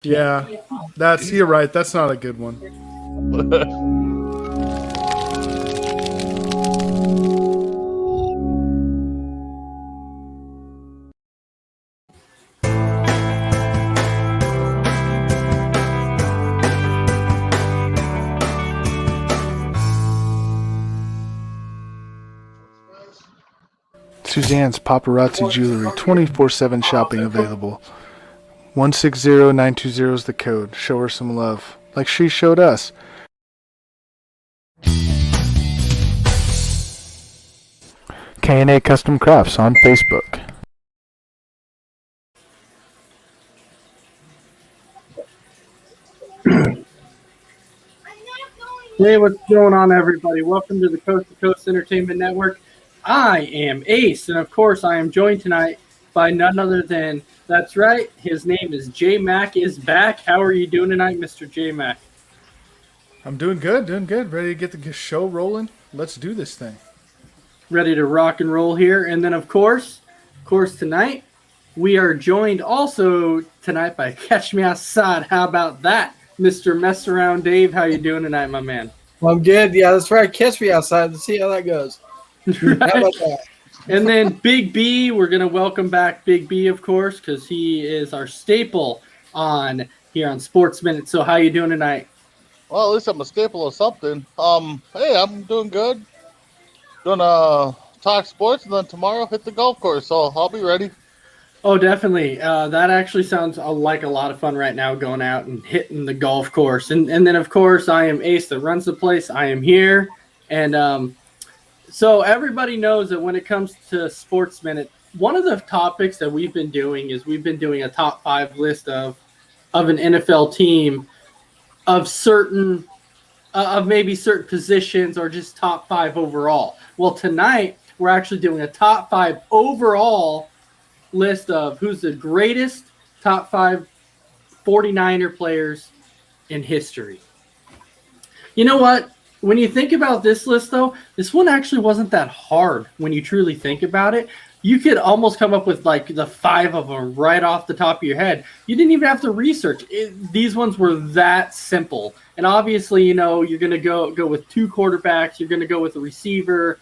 Yeah, you're right. That's not a good one. Suzanne's Paparazzi Jewelry, 24/7 shopping available. 160920 is the code. Show her some love, like she showed us. K&A Custom Crafts on Facebook. Hey, what's going on, everybody? Welcome to the Coast to Coast Entertainment Network. I am Ace, and of course, I am joined tonight by none other than, that's right, his name is J Mac is back. How are you doing tonight, Mr. J Mac? I'm doing good. Ready to get the show rolling? Let's do this thing. Ready to rock and roll here. And then, of course, tonight, we are joined also tonight by Catch Me Outside. How about that, Mr. Mess Around Dave? How you doing tonight, my man? Well, I'm good. Yeah, that's right. Catch me outside. Let's see how that goes. Right. How about that? And then Big B, we're going to welcome back Big B, of course, because he is our staple on here on Sports Minute. So how you doing tonight? Well, at least I'm a staple of something. Hey, I'm doing good. Gonna talk sports, and then tomorrow hit the golf course, so I'll be ready. Oh, definitely. That actually sounds like a lot of fun right now, going out and hitting the golf course. And then, of course, I am Ace that runs the place. I am here. And so everybody knows that when it comes to Sports Minute, one of the topics that we've been doing is we've been doing a top 5 list of an NFL team of certain of maybe certain positions or just top 5 overall. Well, tonight we're actually doing a top 5 overall list of who's the greatest top 5 49er players in history. You know what? When you think about this list, though, this one actually wasn't that hard when you truly think about it. You could almost come up with like the 5 of them right off the top of your head. You didn't even have to research. These ones were that simple. And obviously, you know, you're going to go with 2 quarterbacks. You're going to go with a receiver.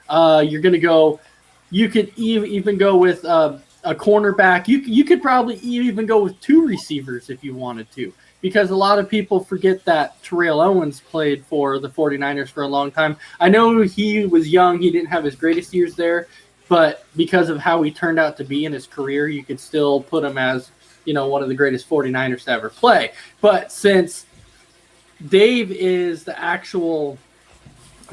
You're going to go – you could even go with a cornerback. You could probably even go with 2 receivers if you wanted to, because a lot of people forget that Terrell Owens played for the 49ers for a long time. I know he was young. He didn't have his greatest years there, but because of how he turned out to be in his career, you could still put him as, you know, one of the greatest 49ers to ever play. But since Dave is the actual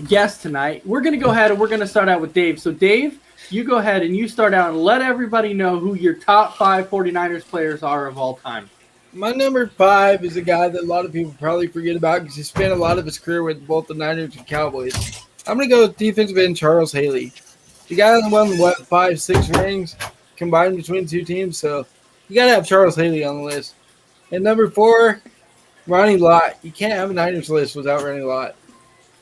guest tonight, we're going to go ahead and we're going to start out with Dave. So, Dave, you go ahead and you start out and let everybody know who your top 5 49ers players are of all time. My number 5 is a guy that a lot of people probably forget about because he spent a lot of his career with both the Niners and Cowboys. I'm going to go with defensive end Charles Haley. The guy that won, 5-6 rings combined between the 2 teams, so you got to have Charles Haley on the list. And number 4, Ronnie Lott. You can't have a Niners list without Ronnie Lott,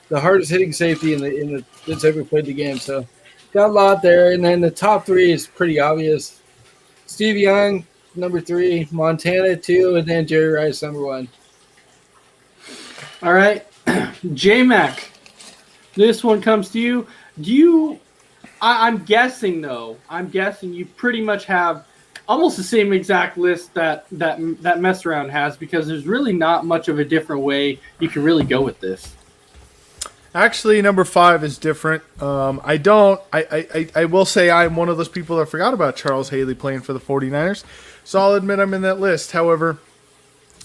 the hardest hitting safety in the that's ever played the game. So got a lot there. And then the top 3 is pretty obvious. Steve Young, number 3, Montana 2, and then Jerry Rice, number 1. All right. J-Mac, this one comes to you. I'm guessing you pretty much have almost the same exact list that Mess Around has, because there's really not much of a different way you can really go with this. Actually, number 5 is different. I will say I'm one of those people that forgot about Charles Haley playing for the 49ers, so I'll admit I'm in that list. However,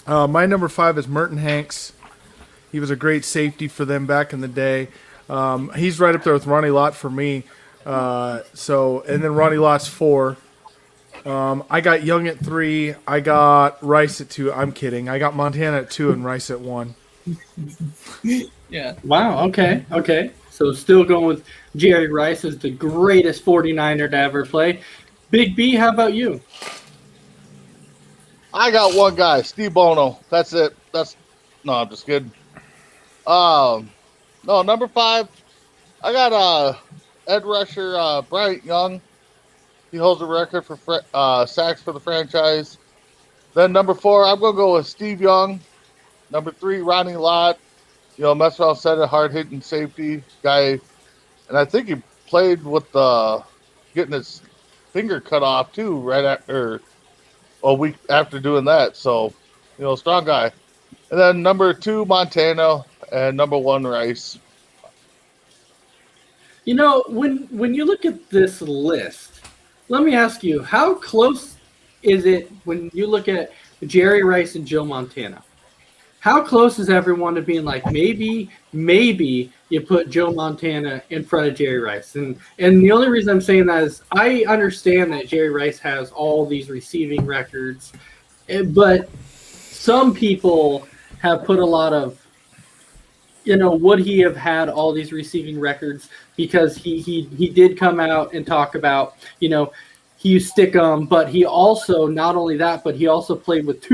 my number 5 is Merton Hanks. He was a great safety for them back in the day. He's right up there with Ronnie Lott for me. And then Ronnie Lott's 4. I got Young at 3. I got Rice at 2. I'm kidding. I got Montana at 2 and Rice at 1. Yeah. Wow. Okay. So still going with Jerry Rice as the greatest 49er to ever play. Big B, how about you? I got one guy, Steve Bono. That's it. No, I'm just kidding. No, number 5, I got Ed Rusher, Bryant Young. He holds a record for sacks for the franchise. Then number 4, I'm gonna go with Steve Young. Number 3, Ronnie Lott. Mess around center, hard hitting safety guy, and I think he played with getting his finger cut off too, right after a week after doing that. So, strong guy. And then number 2, Montana, and number 1, Rice. When you look at this list, let me ask you, how close is it when you look at Jerry Rice and Joe Montana? How close is everyone to being like, maybe you put Joe Montana in front of Jerry Rice? And the only reason I'm saying that is I understand that Jerry Rice has all these receiving records, but some people have put a lot of, would he have had all these receiving records? Because he did come out and talk about, he used Stickum, but he also, not only that, but he also played with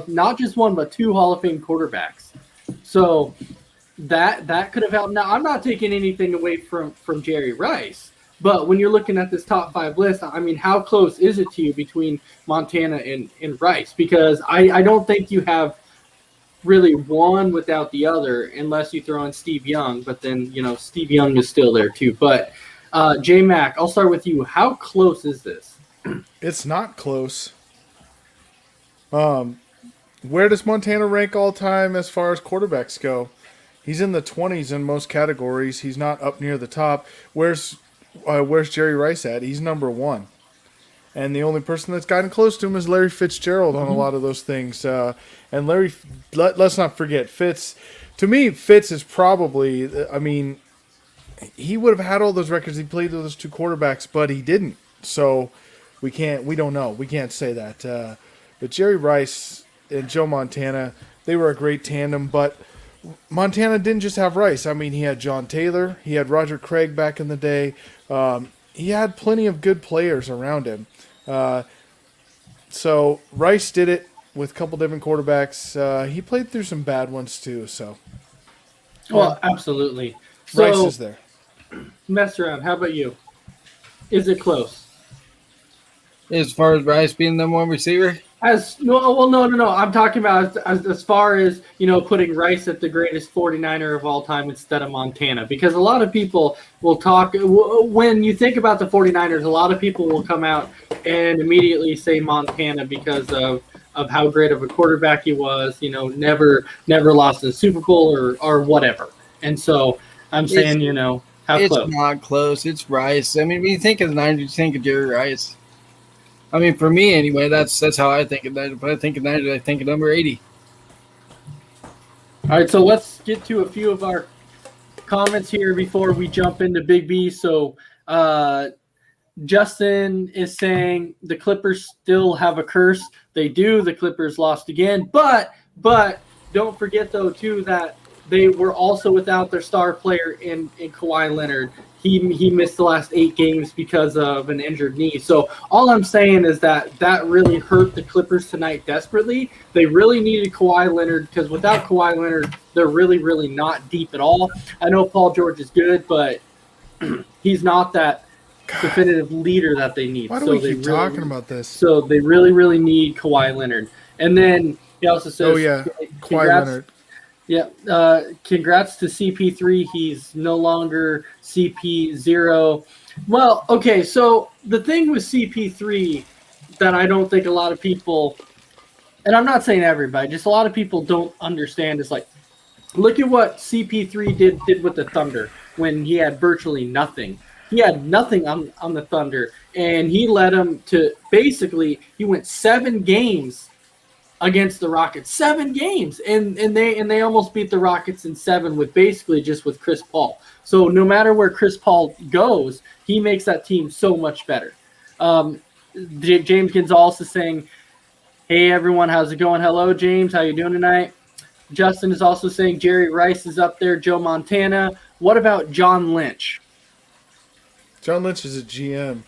not just one, but 2 Hall of Fame quarterbacks. So that could have helped. Now, I'm not taking anything away from Jerry Rice, but when you're looking at this top 5 list, I mean, how close is it to you between Montana and Rice? Because I don't think you have really one without the other unless you throw in Steve Young, but then, Steve Young is still there too. But J-Mac, I'll start with you. How close is this? It's not close. Where does Montana rank all time as far as quarterbacks go? He's in the 20s in most categories. He's not up near the top. Where's Jerry Rice at? He's number 1. And the only person that's gotten close to him is Larry Fitzgerald on a lot of those things. And Larry, let's not forget, Fitz. To me, Fitz is probably, he would have had all those records. He played with those 2 quarterbacks, but he didn't. So we don't know. We can't say that. But Jerry Rice and Joe Montana, they were a great tandem. But Montana didn't just have Rice. He had John Taylor. He had Roger Craig back in the day. He had plenty of good players around him. So Rice did it with a couple different quarterbacks. He played through some bad ones too. So, well, absolutely. So, Rice is there. Mess around. How about you? Is it close? As far as Rice being the number 1 receiver? No. I'm talking about as far as, putting Rice at the greatest 49er of all time instead of Montana. Because a lot of people will talk, when you think about the 49ers, a lot of people will come out and immediately say Montana because of how great of a quarterback he was, never lost a Super Bowl or whatever. And so I'm saying, how close? It's not close. It's Rice. When you think of the Niners, you think of Jerry Rice. For me anyway, that's how I think of that. If I think of Niners, I think of number 80. All right, so let's get to a few of our comments here before we jump into Big B. So Justin is saying the Clippers still have a curse. They do. The Clippers lost again. But don't forget, though, too, that they were also without their star player in Kawhi Leonard. He missed the last 8 games because of an injured knee. So all I'm saying is that really hurt the Clippers tonight desperately. They really needed Kawhi Leonard because without Kawhi Leonard, they're really, really not deep at all. I know Paul George is good, but he's not that definitive leader that they need. Why do we keep talking about this? So they really, really need Kawhi Leonard. And then he also says, Kawhi Leonard. Yeah, congrats to CP3. He's no longer CP0. Well, okay, so the thing with CP3 that I don't think a lot of people, and I'm not saying everybody, just a lot of people don't understand is like, look at what CP3 did with the Thunder when he had virtually nothing. He had nothing on the Thunder, and he led them to basically, he went 7 games against the Rockets, 7 games, and they almost beat the Rockets in 7 with basically just with Chris Paul. So no matter where Chris Paul goes, he makes that team so much better. James Gonzalez is saying, "Hey everyone, how's it going?" Hello, James. How you doing tonight? Justin is also saying Jerry Rice is up there. Joe Montana. What about John Lynch? John Lynch is a GM.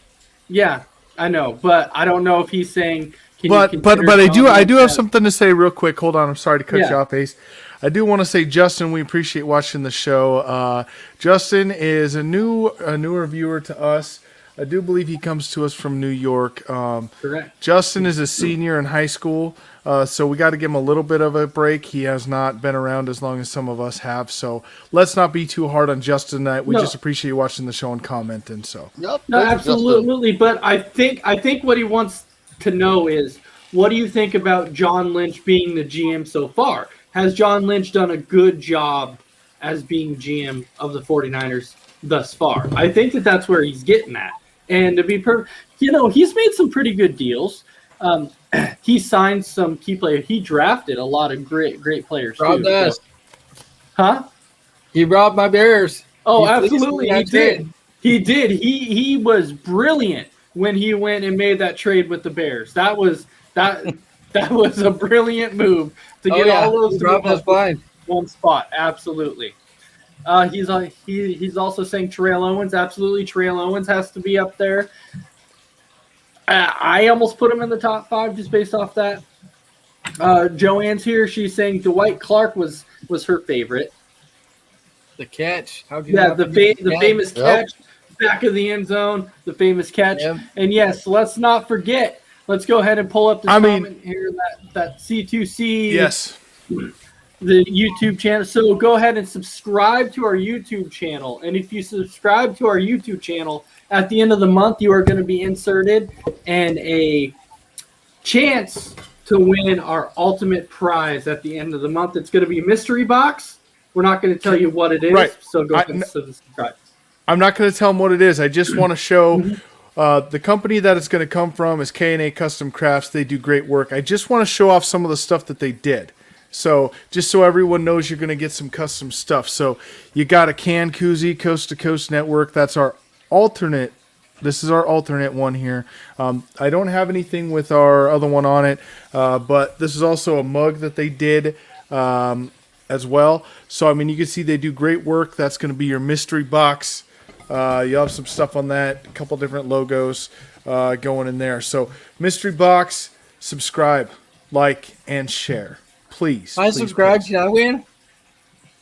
Yeah, I know, but I don't know if he's saying. But I do have something to say real quick. Hold on, I'm sorry to cut you off, Ace. I do want to say, Justin, we appreciate watching the show. Justin is a newer viewer to us. I do believe he comes to us from New York. Correct. Justin is a senior in high school. So we got to give him a little bit of a break. He has not been around as long as some of us have. So let's not be too hard on Justin tonight. We just appreciate you watching the show and commenting. So Yep. No, thank you, Justin. absolutely. But I think what he wants to know is, what do you think about John Lynch being the GM so far? Has John Lynch done a good job as being GM of the 49ers thus far? I think that's where he's getting at. And to be he's made some pretty good deals. He signed some key players. He drafted a lot of great players Robbed too. us. Huh? He robbed my Bears. Oh, He absolutely, he fleeced me that did. He did. He was brilliant when he went and made that trade with the Bears. That was a brilliant move to get all those He to robbed move us up blind. one spot. Absolutely. He's also saying Terrell Owens. Absolutely, Terrell Owens has to be up there. I almost put him in the top 5 just based off that. Joanne's here. She's saying Dwight Clark was her favorite. The catch. How can The famous catch, back of the end zone, the famous catch. Yep. And yes, let's not forget. Let's go ahead and pull up the comment here, that C2C. yes, The YouTube channel. So go ahead and subscribe to our YouTube channel. And if you subscribe to our YouTube channel, at the end of the month, you are going to be inserted and a chance to win our ultimate prize at the end of the month. It's going to be a mystery box. We're not going to tell you what it is. Right. So go ahead and subscribe. I'm not going to tell him what it is. I just want to show the company that it's going to come from is K&A Custom Crafts. They do great work. I just want to show off some of the stuff that they did. So just so everyone knows, you're going to get some custom stuff. So you got a can koozie, Coast to Coast Network. That's our alternate. This is our alternate one here. I don't have anything with our other one on it, but this is also a mug that they did as well. So, I mean, you can see they do great work. That's going to be your mystery box. You'll have some stuff on that, a couple different logos going in there. So, mystery box, subscribe, like, and share. Please. I please, subscribe. please. Can I win?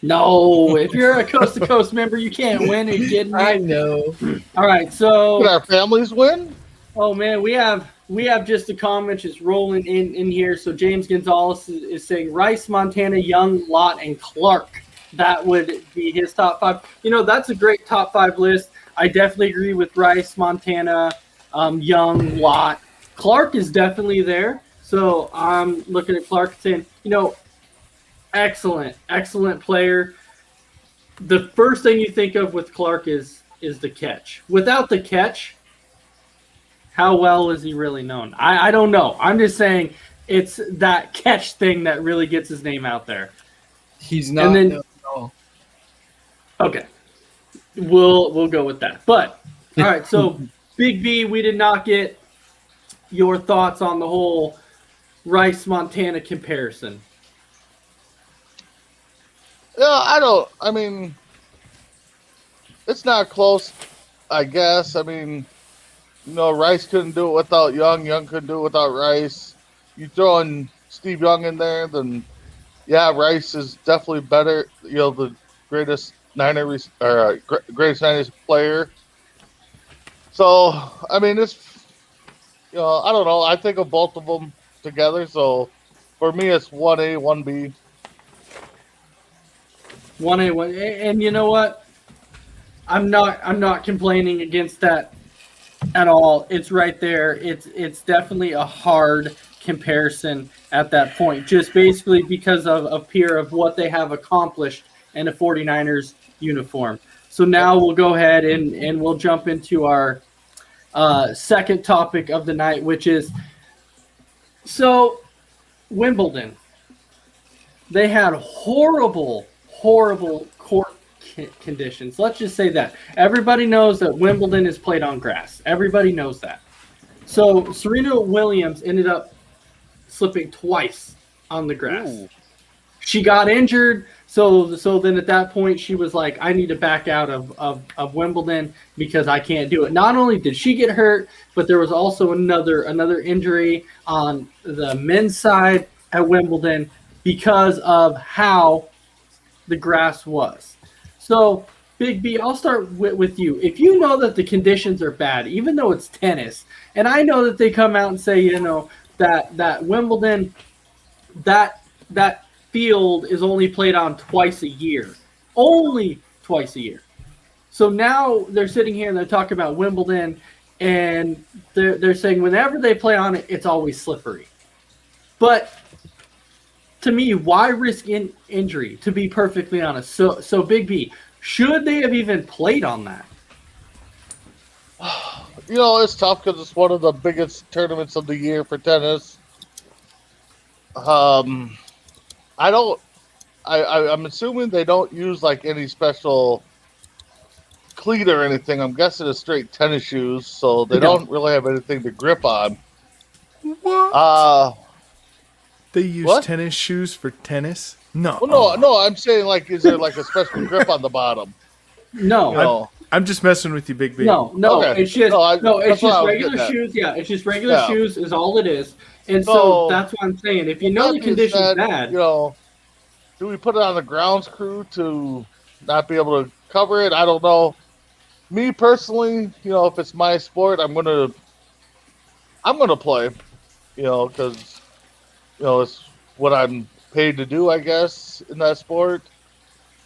No, if you're a Coast to Coast member, you can't win. Are you kidding me? I know. All right, so Can our families win? oh man, we have just a comment just rolling in here. So James Gonzalez is saying Rice, Montana, Young, Lott, and Clark. That would be his top 5. That's a great top 5 list. I definitely agree with Rice, Montana, Young, Lott. Clark is definitely there. So I'm looking at Clark saying, excellent player. The first thing you think of with Clark is the catch. Without the catch, how well is he really known? I don't know. I'm just saying it's that catch thing that really gets his name out there. He's not. And then- known at all. Okay. We'll go with that. But all right, so Big B, we did not get your thoughts on the whole Rice Montana comparison. Yeah, I mean, it's not close, I guess. I mean, Rice couldn't do it without Young. Young couldn't do it without Rice. You throw in Steve Young in there, then, yeah, Rice is definitely better. The greatest greatest Niners player. So, I mean, it's, I don't know. I think of both of them together. So, for me, it's 1A, 1B. 1A, 1A, and you know what? I'm not complaining against that at all. It's right there. It's definitely a hard comparison at that point, just basically because of peer of what they have accomplished in a 49ers uniform. So now we'll go ahead and we'll jump into our second topic of the night, which is Wimbledon. They had horrible court conditions. Let's just say that. Everybody knows that Wimbledon is played on grass. Everybody knows that. So Serena Williams ended up slipping twice on the grass. Ooh. She got injured, so then at that point she was like, I need to back out of Wimbledon because I can't do it. Not only did she get hurt, but there was also another injury on the men's side at Wimbledon because of how the grass was. So, Big B, I'll start with you. If you know that the conditions are bad, even though it's tennis, and I know that they come out and say, that Wimbledon that field is only played on twice a year, only twice a year. So now they're sitting here and they're talking about Wimbledon, and they're saying whenever they play on it, it's always slippery. But to me, why risk injury? To be perfectly honest, so Big B, should they have even played on that? It's tough because it's one of the biggest tournaments of the year for tennis. I'm assuming they don't use like any special cleat or anything. I'm guessing it's straight tennis shoes, so they don't really have anything to grip on. What? They use what? tennis shoes for tennis? No. Well, no. I'm saying like, is there like a special grip on the bottom? No. I'm just messing with you, Big B. No. Okay. It's just it's just regular shoes. Yeah, it's just regular shoes is all it is. And so that's what I'm saying. If you know the condition's bad, do we put it on the grounds crew to not be able to cover it? I don't know. Me personally, if it's my sport, I'm gonna play. Because it's what I'm paid to do, I guess, in that sport.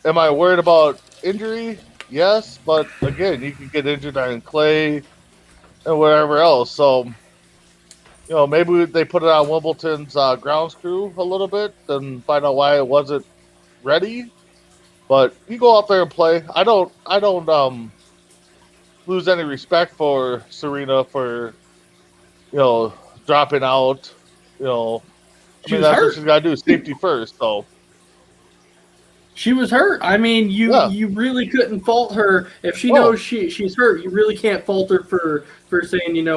Am I worried about injury? Yes, but again, you can get injured on clay and whatever else. So, maybe they put it on Wimbledon's grounds crew a little bit and find out why it wasn't ready. But you go out there and play. I don't lose any respect for Serena for dropping out. That's what she's got to do. Safety first. So. She was hurt. I mean, you really couldn't fault her if she knows she's hurt. You really can't fault her for saying,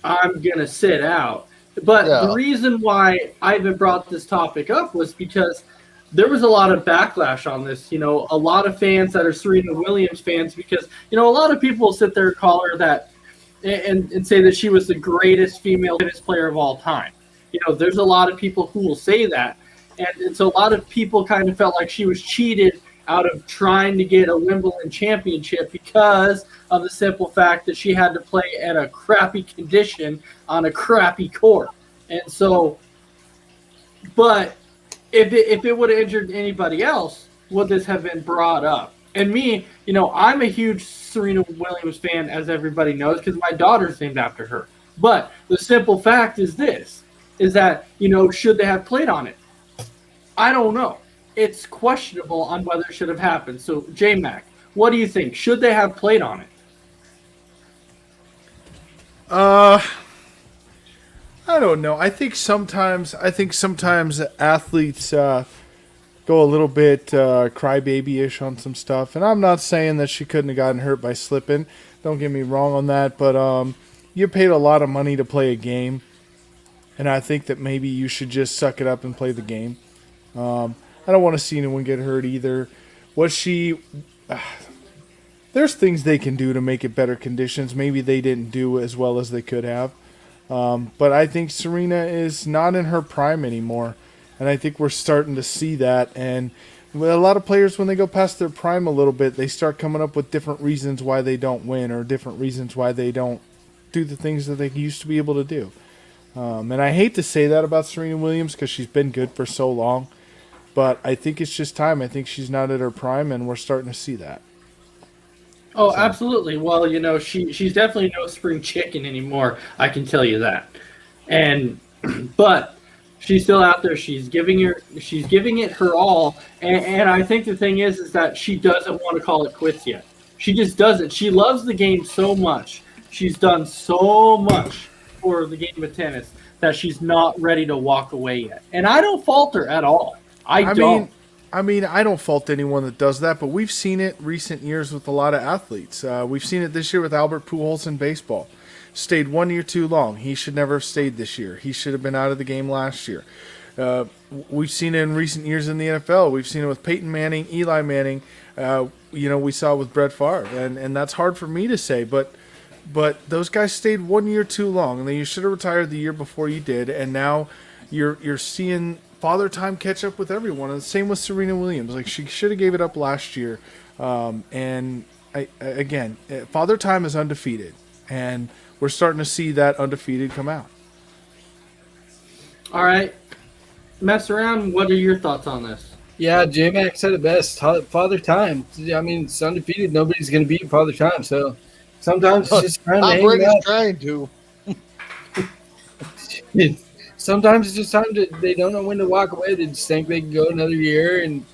I'm gonna sit out. But the reason why I even brought this topic up was because there was a lot of backlash on this. A lot of fans that are Serena Williams fans, because a lot of people sit there and call her that and say that she was the greatest female tennis player of all time. There's a lot of people who will say that. And so a lot of people kind of felt like she was cheated out of trying to get a Wimbledon championship because of the simple fact that she had to play at a crappy condition on a crappy court. And so, but if it would have injured anybody else, would this have been brought up? And me, I'm a huge Serena Williams fan, as everybody knows, because my daughter's named after her. But the simple fact is that, should they have played on it? I don't know. It's questionable on whether it should have happened. So, J-Mac, what do you think? Should they have played on it? I don't know. I think sometimes athletes go a little bit crybaby-ish on some stuff. And I'm not saying that she couldn't have gotten hurt by slipping. Don't get me wrong on that. But you paid a lot of money to play a game. And I think that maybe you should just suck it up and play the game. I don't want to see anyone get hurt either. There's things they can do to make it better conditions. Maybe they didn't do as well as they could have. But I think Serena is not in her prime anymore. And I think we're starting to see that. And with a lot of players, when they go past their prime a little bit, they start coming up with different reasons why they don't win or different reasons why they don't do the things that they used to be able to do. And I hate to say that about Serena Williams because she's been good for so long. But I think it's just time. I think she's not at her prime, and we're starting to see that. Oh, absolutely. Well, she's definitely no spring chicken anymore. I can tell you that. But she's still out there. She's giving it her all. And I think the thing is that she doesn't want to call it quits yet. She just doesn't. She loves the game so much. She's done so much for the game of tennis that she's not ready to walk away yet. And I don't fault her at all. I don't. I don't fault anyone that does that, but we've seen it recent years with a lot of athletes. We've seen it this year with Albert Pujols in baseball. Stayed 1 year too long. He should never have stayed this year. He should have been out of the game last year. We've seen it in recent years in the NFL. We've seen it with Peyton Manning, Eli Manning. We saw it with Brett Favre, and that's hard for me to say, but those guys stayed 1 year too long, and then you should have retired the year before you did, and now you're seeing Father Time catch up with everyone. And the same with Serena Williams. Like, she should have gave it up last year. And Father Time is undefeated, and we're starting to see that undefeated come out. All right. mess around. What are your thoughts on this? Yeah, J-Mac said it best. Father Time. I mean, it's undefeated. Nobody's going to beat Father Time. So sometimes it's just time to Tom hang Brady's out. trying to. Sometimes it's just time to. They don't know when to walk away. They just think they can go another year, and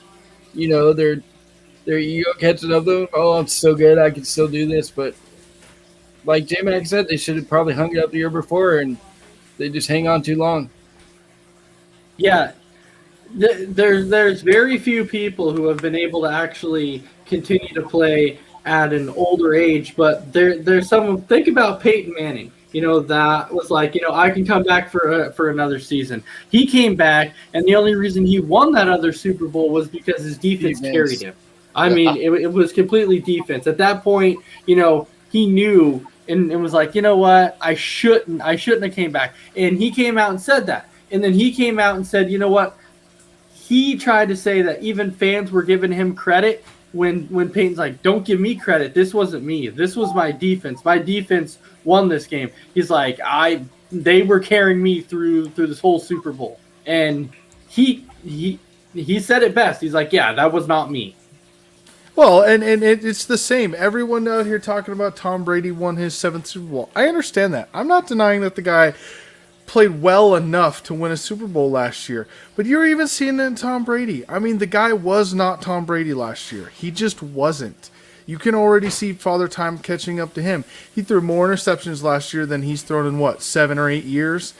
their ego catches up to them. Oh, I'm so good. I can still do this. But like J-Mac said, they should have probably hung it up the year before, and they just hang on too long. Yeah, there's very few people who have been able to actually continue to play at an older age, but there's some. Think about Peyton Manning. That was like, I can come back for another season. He came back, and the only reason he won that other Super Bowl was because his defense carried him. I mean, it was completely defense. At that point, he knew and was like, you know what, I shouldn't have came back. And he came out and said that. And then he came out and said, you know what, he tried to say that even fans were giving him credit when Peyton's like, don't give me credit. This wasn't me. This was my defense. My defense won this game. He's like, they were carrying me through this whole Super Bowl. And he said it best. He's like, yeah, that was not me. Well, and it's the same. Everyone out here talking about Tom Brady won his 7th Super Bowl. I understand that. I'm not denying that the guy played well enough to win a Super Bowl last year. But you're even seeing it in Tom Brady. I mean, the guy was not Tom Brady last year. He just wasn't. You can already see Father Time catching up to him. He threw more interceptions last year than he's thrown in, 7 or 8 years?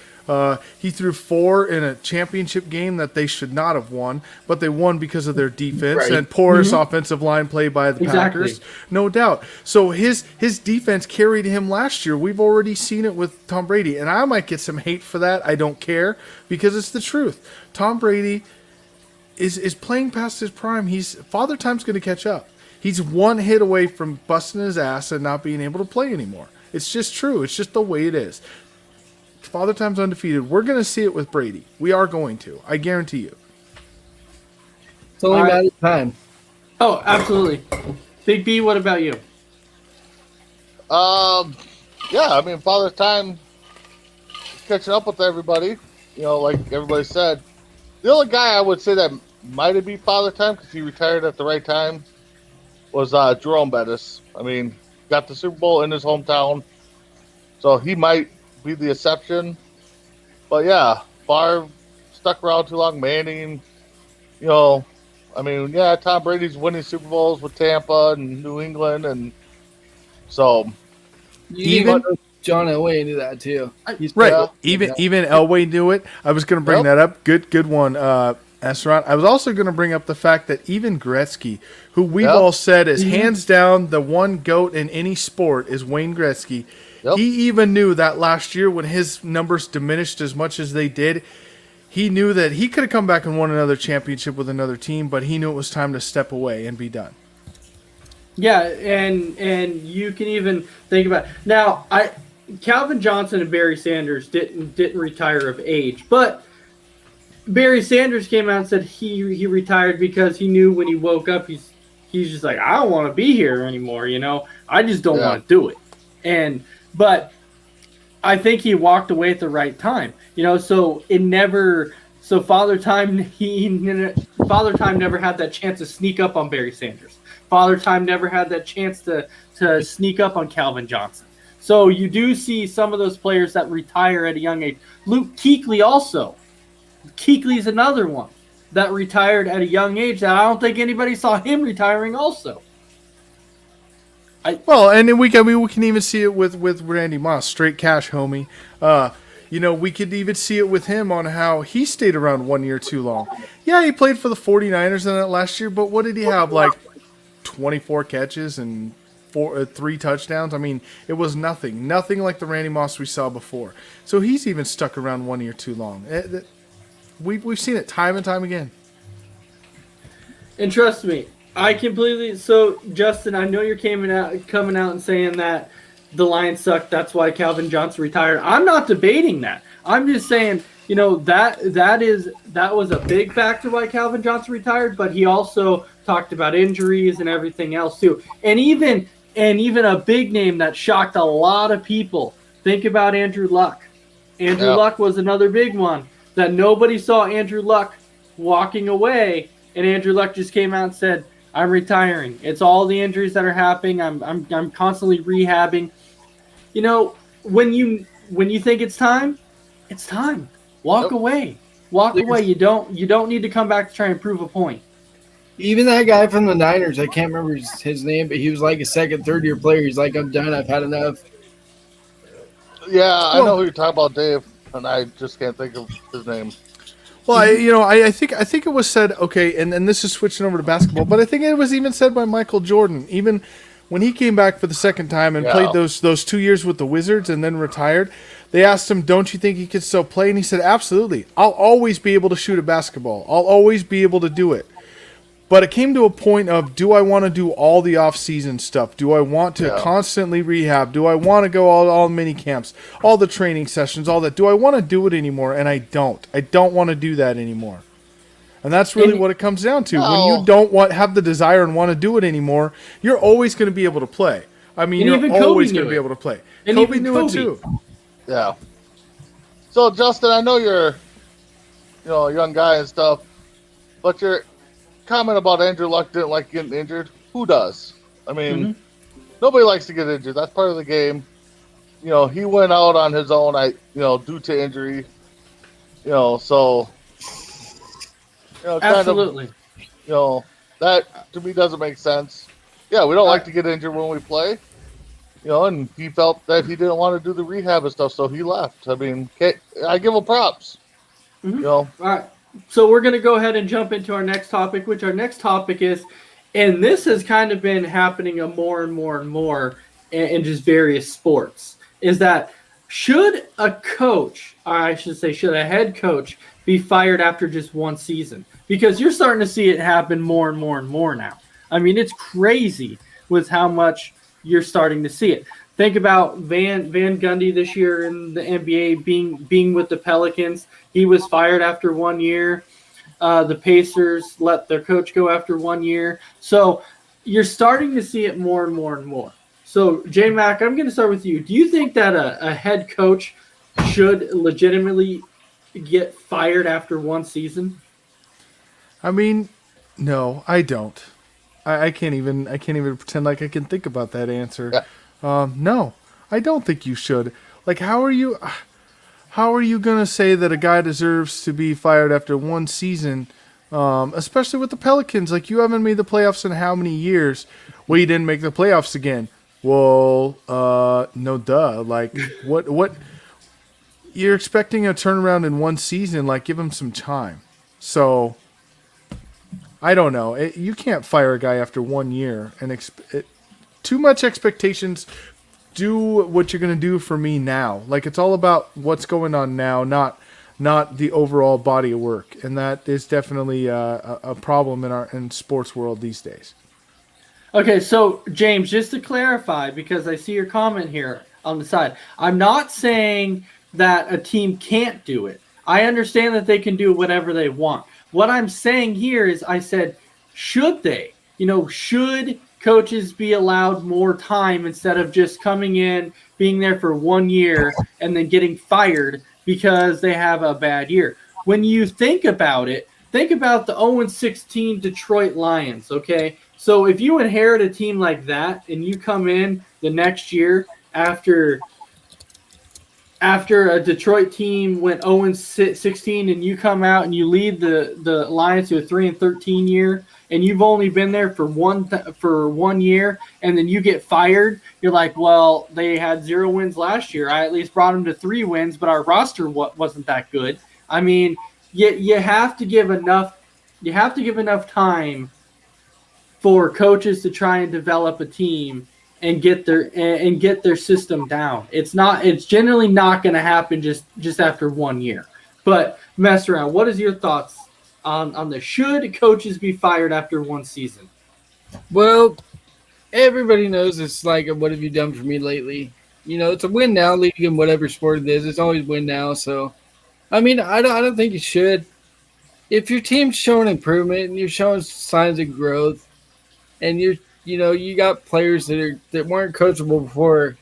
He threw 4 in a championship game that they should not have won, but they won because of their defense and porous offensive line play by the Packers. No doubt. So his defense carried him last year. We've already seen it with Tom Brady, and I might get some hate for that. I don't care because it's the truth. Tom Brady is playing past his prime. Father Time's going to catch up. He's one hit away from busting his ass and not being able to play anymore. It's just true. It's just the way it is. Father Time's undefeated. We're going to see it with Brady. We are going to. I guarantee you. It's only a matter of time. Oh, absolutely. Big B, what about you? Yeah, I mean, Father Time is catching up with everybody. Like everybody said. The only guy I would say that might have beat Father Time because he retired at the right time was Jerome Bettis. I mean, got the Super Bowl in his hometown, so he might be the exception. But yeah, Favre stuck around too long. Manning, I mean, yeah, Tom Brady's winning Super Bowls with Tampa and New England, and so Even John Elway knew that too. He's right. Even Elway knew it. I was going to bring that up. Good one, Esron. I was also going to bring up the fact that even Gretzky, who we've all said is hands down the one GOAT in any sport, is Wayne Gretzky. He even knew that last year when his numbers diminished as much as they did, he knew that he could have come back and won another championship with another team, but he knew it was time to step away and be done. Yeah, and you can even think about now. Calvin Johnson and Barry Sanders didn't retire of age, but Barry Sanders came out and said he retired because he knew when he woke up he's just like, I don't want to be here anymore. I just don't want to do it. But I think he walked away at the right time. So it never. So Father Time never had that chance to sneak up on Barry Sanders. Father Time never had that chance to sneak up on Calvin Johnson. So you do see some of those players that retire at a young age. Luke Kuechly also. Kuechly's another one that retired at a young age that I don't think anybody saw him retiring also. And then we can even see it with Randy Moss, straight cash homie. We could even see it with him on how he stayed around 1 year too long. Yeah, he played for the 49ers in that last year, but what did he have, like 24 catches and 3 touchdowns? I mean, it was nothing like the Randy Moss we saw before. So he's even stuck around 1 year too long. We've seen it time and time again. And trust me, I completely. So Justin, I know you're coming out and saying that the Lions suck. That's why Calvin Johnson retired. I'm not debating that. I'm just saying, that was a big factor why Calvin Johnson retired. But he also talked about injuries and everything else too. And even a big name that shocked a lot of people. Think about Andrew Luck. Andrew Luck was another big one. that nobody saw Andrew Luck walking away, and Andrew Luck just came out and said, "I'm retiring. It's all the injuries that are happening. I'm constantly rehabbing." You know, when you think it's time, it's time. Walk away. Walk away. You don't need to come back to try and prove a point. Even that guy from the Niners, I can't remember his name, but he was like a second, third-year player. He's like, I'm done. I've had enough. Yeah, I know who you're talking about, Dave, and I just can't think of his name. Well, I think it was said, okay, and this is switching over to basketball, but I think it was even said by Michael Jordan, even when he came back for the second time and played those 2 years with the Wizards and then retired. They asked him, "Don't you think he could still play?" And he said, "Absolutely. I'll always be able to shoot a basketball. I'll always be able to do it." But it came to a point of, do I want to do all the off-season stuff? Do I want to constantly rehab? Do I want to go all mini camps, all the training sessions, all that? Do I want to do it anymore? And I don't. I don't want to do that anymore. And that's really what it comes down to. When you don't have the desire and want to do it anymore, you're always going to be able to play. I mean, you're always going to be able to play. And Kobe even knew it too. Yeah. So, Justin, I know you're, a young guy and stuff, but your comment about Andrew Luck didn't like getting injured. Who does? I mean, nobody likes to get injured. That's part of the game. He went out on his own, due to injury. So, Absolutely. That to me doesn't make sense. Yeah, we don't like to get injured when we play. And he felt that he didn't want to do the rehab and stuff, so he left. I mean, I give him props. All right. So we're going to go ahead and jump into our next topic, which our next topic is, and this has kind of been happening more and more and more in just various sports, is that should a coach, or I should say, should a head coach be fired after just one season? Because you're starting to see it happen more and more and more now. I mean, it's crazy with how much you're starting to see it. Think about Van Gundy this year in the NBA being with the Pelicans. He was fired after 1 year. The Pacers let their coach go after 1 year. So you're starting to see it more and more and more. So, J-Mac, I'm going to start with you. Do you think that a head coach should legitimately get fired after one season? I mean, no, I don't. I can't even pretend like I can think about that answer. Yeah. No, I don't think you should. Like, how are you gonna say that a guy deserves to be fired after one season, especially with the Pelicans? Like, you haven't made the playoffs in how many years? Well, you didn't make the playoffs again. Well, no, duh. Like, what? You're expecting a turnaround in one season? Like, give him some time. So, I don't know. You can't fire a guy after 1 year and too much expectations. Do what you're going to do for me now. Like, it's all about what's going on now, not the overall body of work. And that is definitely a problem in sports world these days. Okay, so James, just to clarify, because I see your comment here on the side, I'm not saying that a team can't do it. I understand that they can do whatever they want. What I'm saying here is, I said, should they? Should coaches be allowed more time instead of just coming in, being there for 1 year, and then getting fired because they have a bad year? When you think about it, think about the 0-16 Detroit Lions, okay? So if you inherit a team like that and you come in the next year after a Detroit team went 0-16 and you come out and you lead the Lions to a 3-13 year, and you've only been there for 1 year, and then you get fired, you're like, well, they had 0 wins last year. I at least brought them to 3 wins, but our roster wasn't that good. I mean, you have to give enough time for coaches to try and develop a team and get their system down. It's generally not going to happen just after 1 year. But mess around. What is your thoughts on the should coaches be fired after one season? Well, everybody knows it's like, what have you done for me lately? It's a win now league in whatever sport it is. It's always win now. So, I mean, I don't think you should. If your team's showing improvement and you're showing signs of growth, and you got players that weren't coachable before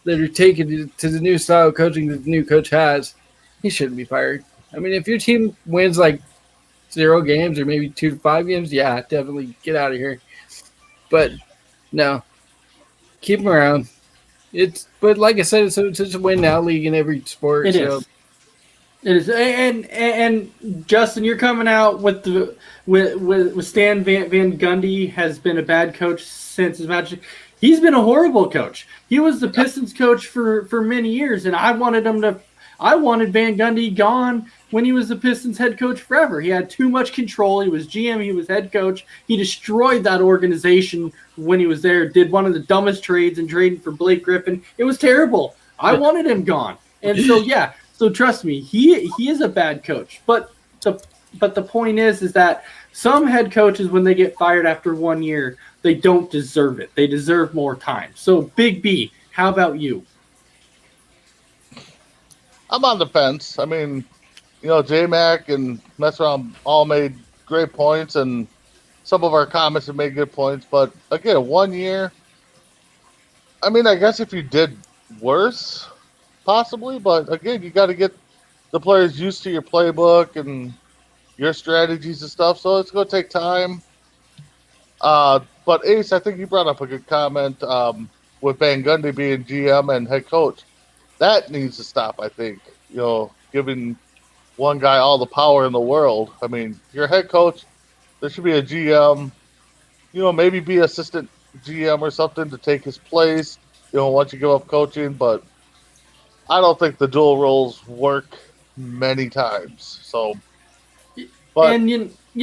that are taken to the new style of coaching that the new coach has, he shouldn't be fired. I mean, if your team wins like 0 games or maybe 2 to 5 games, yeah, definitely get out of here. But no, keep them around. But like I said, it's such a win now league in every sport. It So is. It is, and Justin, you're coming out with Stan Van Gundy has been a bad coach since his match. He's been a horrible coach. He was the Pistons coach for many years, and I wanted Van Gundy gone when he was the Pistons head coach forever. He had too much control. He was GM. He was head coach. He destroyed that organization when he was there. Did one of the dumbest trades in trading for Blake Griffin. It was terrible. I wanted him gone, and so yeah. So trust me, he is a bad coach. But the point is that some head coaches, when they get fired after 1 year, they don't deserve it. They deserve more time. So Big B, how about you? I'm on the fence. I mean, J-Mac and Messround all made great points, and some of our comments have made good points. But again, 1 year. I mean, I guess if you did worse, possibly, but again, you got to get the players used to your playbook and your strategies and stuff. So it's going to take time. But Ace, I think you brought up a good comment with Van Gundy being GM and head coach. That needs to stop. I think giving one guy all the power in the world. I mean, you're a head coach. There should be a GM. Maybe be assistant GM or something to take his place. Once you give up coaching, but I don't think the dual roles work many times. So, but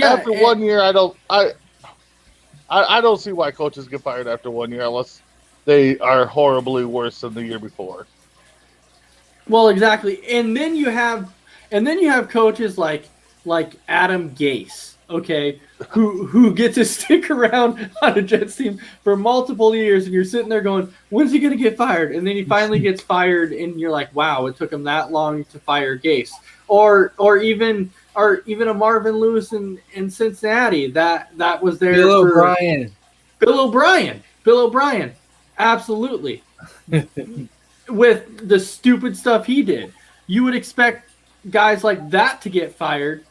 after 1 year, I don't see why coaches get fired after 1 year unless they are horribly worse than the year before. Well, exactly, and then you have coaches like Adam Gase, okay, who get to stick around on a Jets team for multiple years, and you're sitting there going, when's he going to get fired? And then he finally gets fired, and you're like, wow, it took him that long to fire Gase. Or even a Marvin Lewis in Cincinnati that was there. Bill O'Brien, absolutely. With the stupid stuff he did, you would expect guys like that to get fired,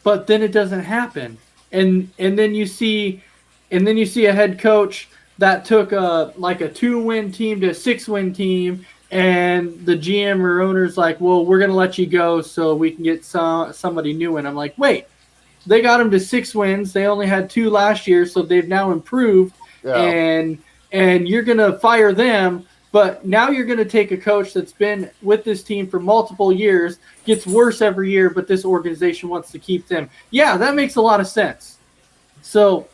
but then it doesn't happen. And then you see a head coach that took a 2-win team to a 6-win team, and the GM or owner's like, well, we're gonna let you go so we can get somebody new. And I'm like, wait, they got him to 6 wins. They only had 2 last year, so they've now improved. Yeah. And you're gonna fire them. But now you're going to take a coach that's been with this team for multiple years, gets worse every year, but this organization wants to keep them. Yeah, that makes a lot of sense. So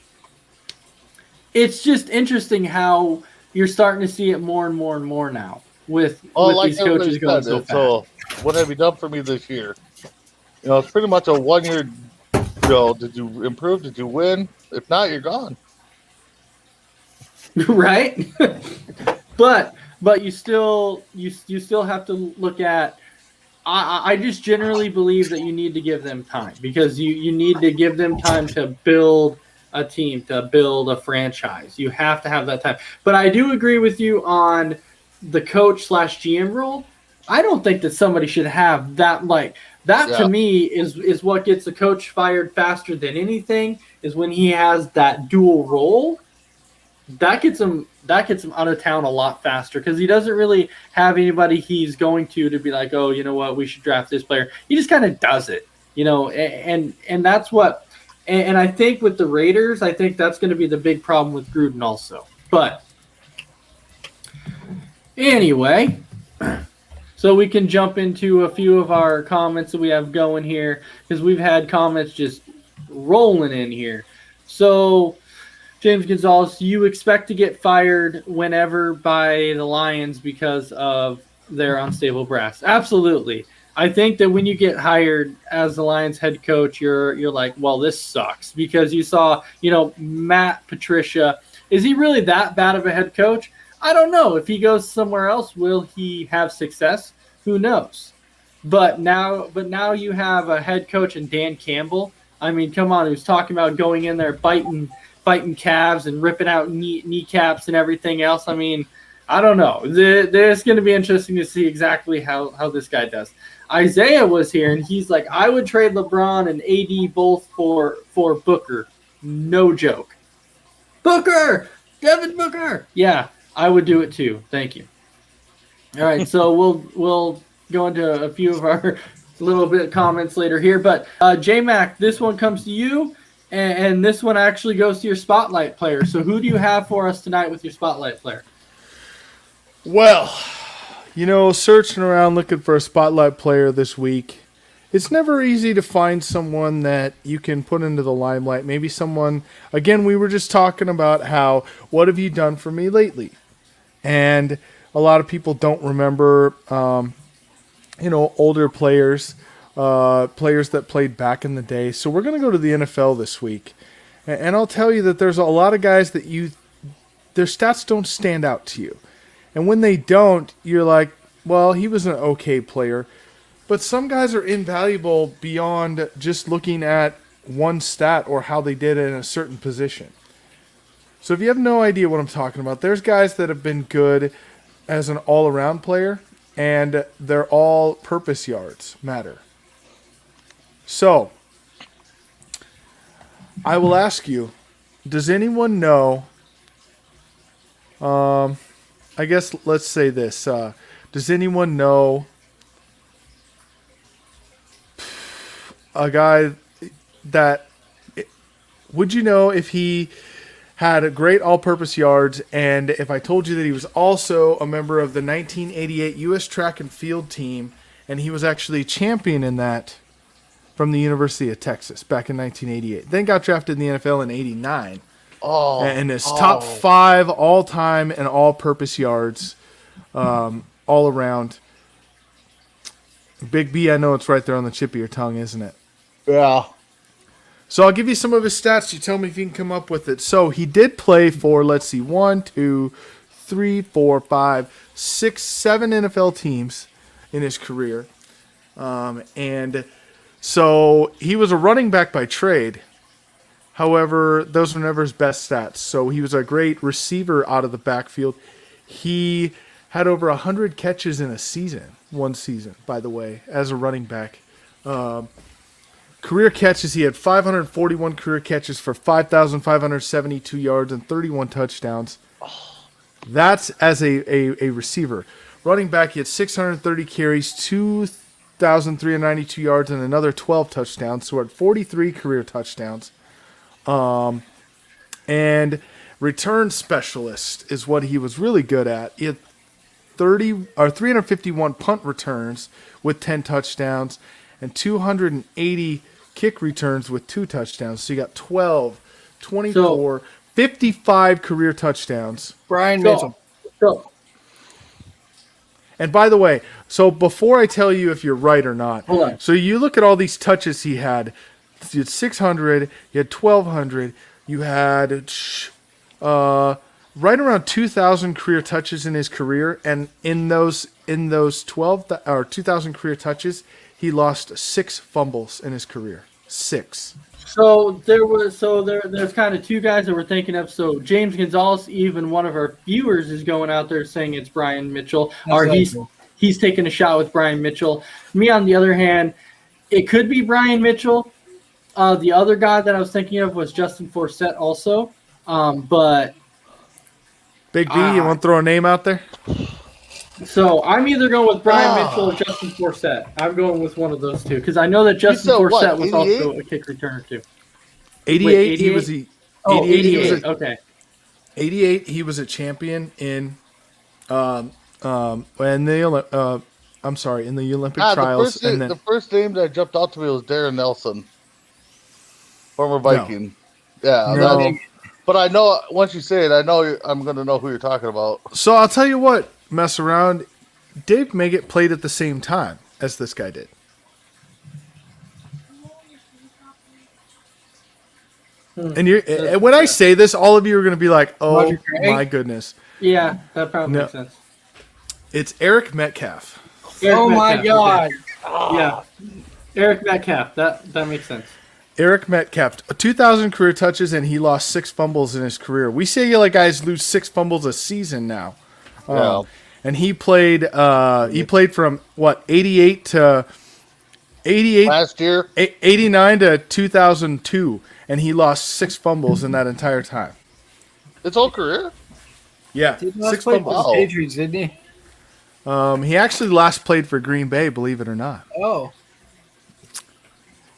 it's just interesting how you're starting to see it more and more and more now with these coaches going so fast. So what have you done for me this year? It's pretty much a 1 year. Did you improve? Did you win? If not, you're gone. Right? But you still have to look at. I just generally believe that you need to give them time, because you need to give them time to build a team, to build a franchise. You have to have that time. But I do agree with you on the coach/GM role. I don't think that somebody should have that. To me is what gets a coach fired faster than anything, is when he has that dual role. That gets him out of town a lot faster, because he doesn't really have anybody he's going to be like, oh, you know what, we should draft this player. He just kind of does it, and that's what. And I think with the Raiders, I think that's going to be the big problem with Gruden also. But anyway, so we can jump into a few of our comments that we have going here, because we've had comments just rolling in here. So James Gonzalez, you expect to get fired whenever by the Lions because of their unstable brass? Absolutely. I think that when you get hired as the Lions head coach, you're like, well, this sucks, because you saw, Matt Patricia. Is he really that bad of a head coach? I don't know. If he goes somewhere else, will he have success? Who knows? But now you have a head coach in Dan Campbell. I mean, come on, who's talking about going in there biting calves and ripping out kneecaps and everything else. I mean, I don't know. There's going to be interesting to see exactly how this guy does. Isaiah was here, and he's like, I would trade LeBron and AD both for Booker. No joke. Booker! Devin Booker! Yeah, I would do it too. Thank you. All right, so we'll go into a few of our little bit comments later here. But J-Mac, this one comes to you, and this one actually goes to your spotlight player. So who do you have for us tonight with your spotlight player? Well, searching around looking for a spotlight player this week, it's never easy to find someone that you can put into the limelight. Maybe someone, again, we were just talking about what have you done for me lately? And a lot of people don't remember, older players, players that played back in the day. So we're going to go to the NFL this week. And I'll tell you that there's a lot of guys that their stats don't stand out to you. And when they don't, you're like, well, he was an okay player. But some guys are invaluable beyond just looking at one stat or how they did in a certain position. So if you have no idea what I'm talking about, there's guys that have been good as an all-around player, and their all-purpose yards matter. So I will ask you, does anyone know, I guess let's say this, does anyone know a guy that, would you know if he had a great all-purpose yards, and if I told you that he was also a member of the 1988 U.S. track and field team, and he was actually champion in that from the University of Texas back in 1988. Then got drafted in the NFL in 89. Oh, and is top 5 all-time and all-purpose yards all around. Big B, I know it's right there on the tip of your tongue, isn't it? Yeah. So I'll give you some of his stats. You tell me if you can come up with it. So he did play for, 1, 2, 3, 4, 5, 6, 7 NFL teams in his career. And so he was a running back by trade. However, those were never his best stats. So he was a great receiver out of the backfield. He had over 100 catches in one season, by the way, as a running back. Career catches, he had 541 career catches for 5,572 yards and 31 touchdowns. That's as a receiver. Running back, he had 630 carries, 2,392 yards, and another 12 touchdowns. So at 43 career touchdowns. And return specialist is what he was really good at. He had 351 punt returns with 10 touchdowns and 280 kick returns with 2 touchdowns. So you got 12, 24, 55 career touchdowns. Brian Mitchell. And by the way, so before I tell you if you're right or not, hold on. So you look at all these touches he had. You had 600, you had 1,200, you had right around 2,000 career touches in his career, and in those 2,000 career touches, he lost 6 fumbles in his career. 6. So there's kind of 2 guys that we're thinking of. So James Gonzalez, even one of our viewers, is going out there saying it's Brian Mitchell, or he's taking a shot with Brian Mitchell. Me, on the other hand, it could be Brian Mitchell. The other guy that I was thinking of was Justin Forsett also. But Big B, you want to throw a name out there? So I'm either going with Brian Mitchell or Justin Forsett. I'm going with one of those two because I know that Justin Forsett was also a kick returner too. 88, Wait, 88? he was 88. Okay. 88, he was a champion in in the Olympic trials. The first name that jumped out to me was Darren Nelson, former Viking. No. Yeah, no. But I know once you say it, I'm going to know who you're talking about. So I'll tell you what, mess around. Dave Meggett played at the same time as this guy did. And when I say this, all of you are going to be like, "Oh my goodness!" Yeah, that probably makes sense. It's Eric Metcalf. My God! Okay. Yeah, Eric Metcalf. That makes sense. Eric Metcalf, 2,000 career touches, and he lost 6 fumbles in his career. We say guys lose 6 fumbles a season now. Yeah. And he played from what 88 to 88 Last year. 89 to 2002, and he lost 6 fumbles in that entire time. His whole career? Yeah, He last 6 played for fumbles. the Patriots, didn't he? He actually last played for Green Bay, believe it or not. Oh.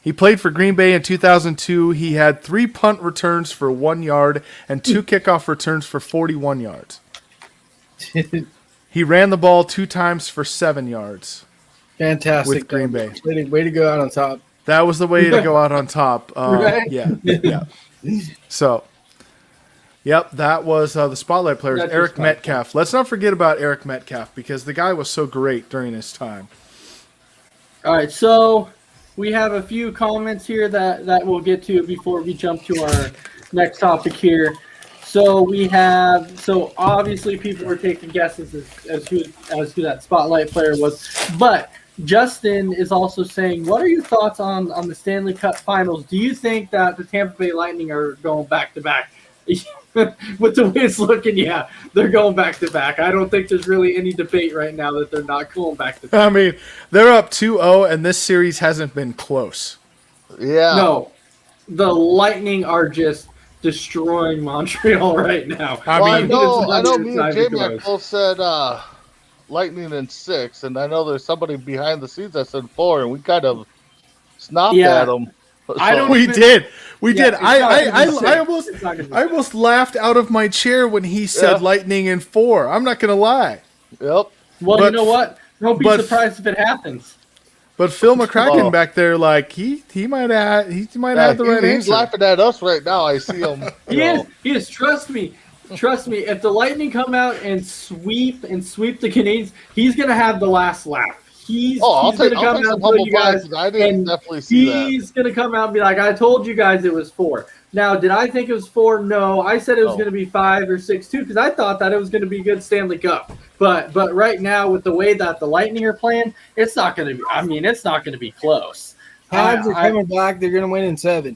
He played for Green Bay in 2002. He had 3 punt returns for 1 yard and 2 kickoff returns for 41 yards. He ran the ball 2 times for 7 yards. Fantastic. With Green Bay. Way to go out on top. That was the way to go out on top. Right? Yeah. So, yep, that was the spotlight players. That's Eric just fun. Metcalf. Let's not forget about Eric Metcalf because the guy was so great during his time. All right, so we have a few comments here that we'll get to before we jump to our next topic here. So obviously people were taking guesses as who that spotlight player was, but Justin is also saying, what are your thoughts on the Stanley Cup Finals? Do you think that the Tampa Bay Lightning are going back to back? With the way it's looking, yeah, they're going back to back. I don't think there's really any debate right now that they're not going back to back. I mean, they're up 2-0, and this series hasn't been close. Yeah. No, the Lightning are just destroying Montreal right now. I know me and It's Jamie not both said Lightning in 6, and I know there's somebody behind the scenes that said 4, and we kind of snapped at them. I don't We even- did. We Yeah, did. it's not gonna be I six. It's not gonna be I almost laughed out of my chair when he said Yeah. Lightning in 4. I'm not going to lie. Yep. Well, But- you know what? Don't be but- surprised if it happens. But Phil McCracken Oh. back there, like he might have had the right He's answer. laughing at us right now. I see him. He is. Trust me. If the Lightning come out and sweep the Canadiens, he's gonna have the last laugh. I'll he's take gonna come some out and tell humble you guys, pie, 'cause I didn't and definitely see that. he's gonna come out and be like, "I told you guys it was 4." Now, did I think it was 4? No, I said it was Oh. going to be 5 or 6 too, because I thought that it was going to be a good Stanley Cup. But right now, with the way that the Lightning are playing, it's not going to be. I mean, it's not going to be close. Habs are coming back. They're going to win in 7.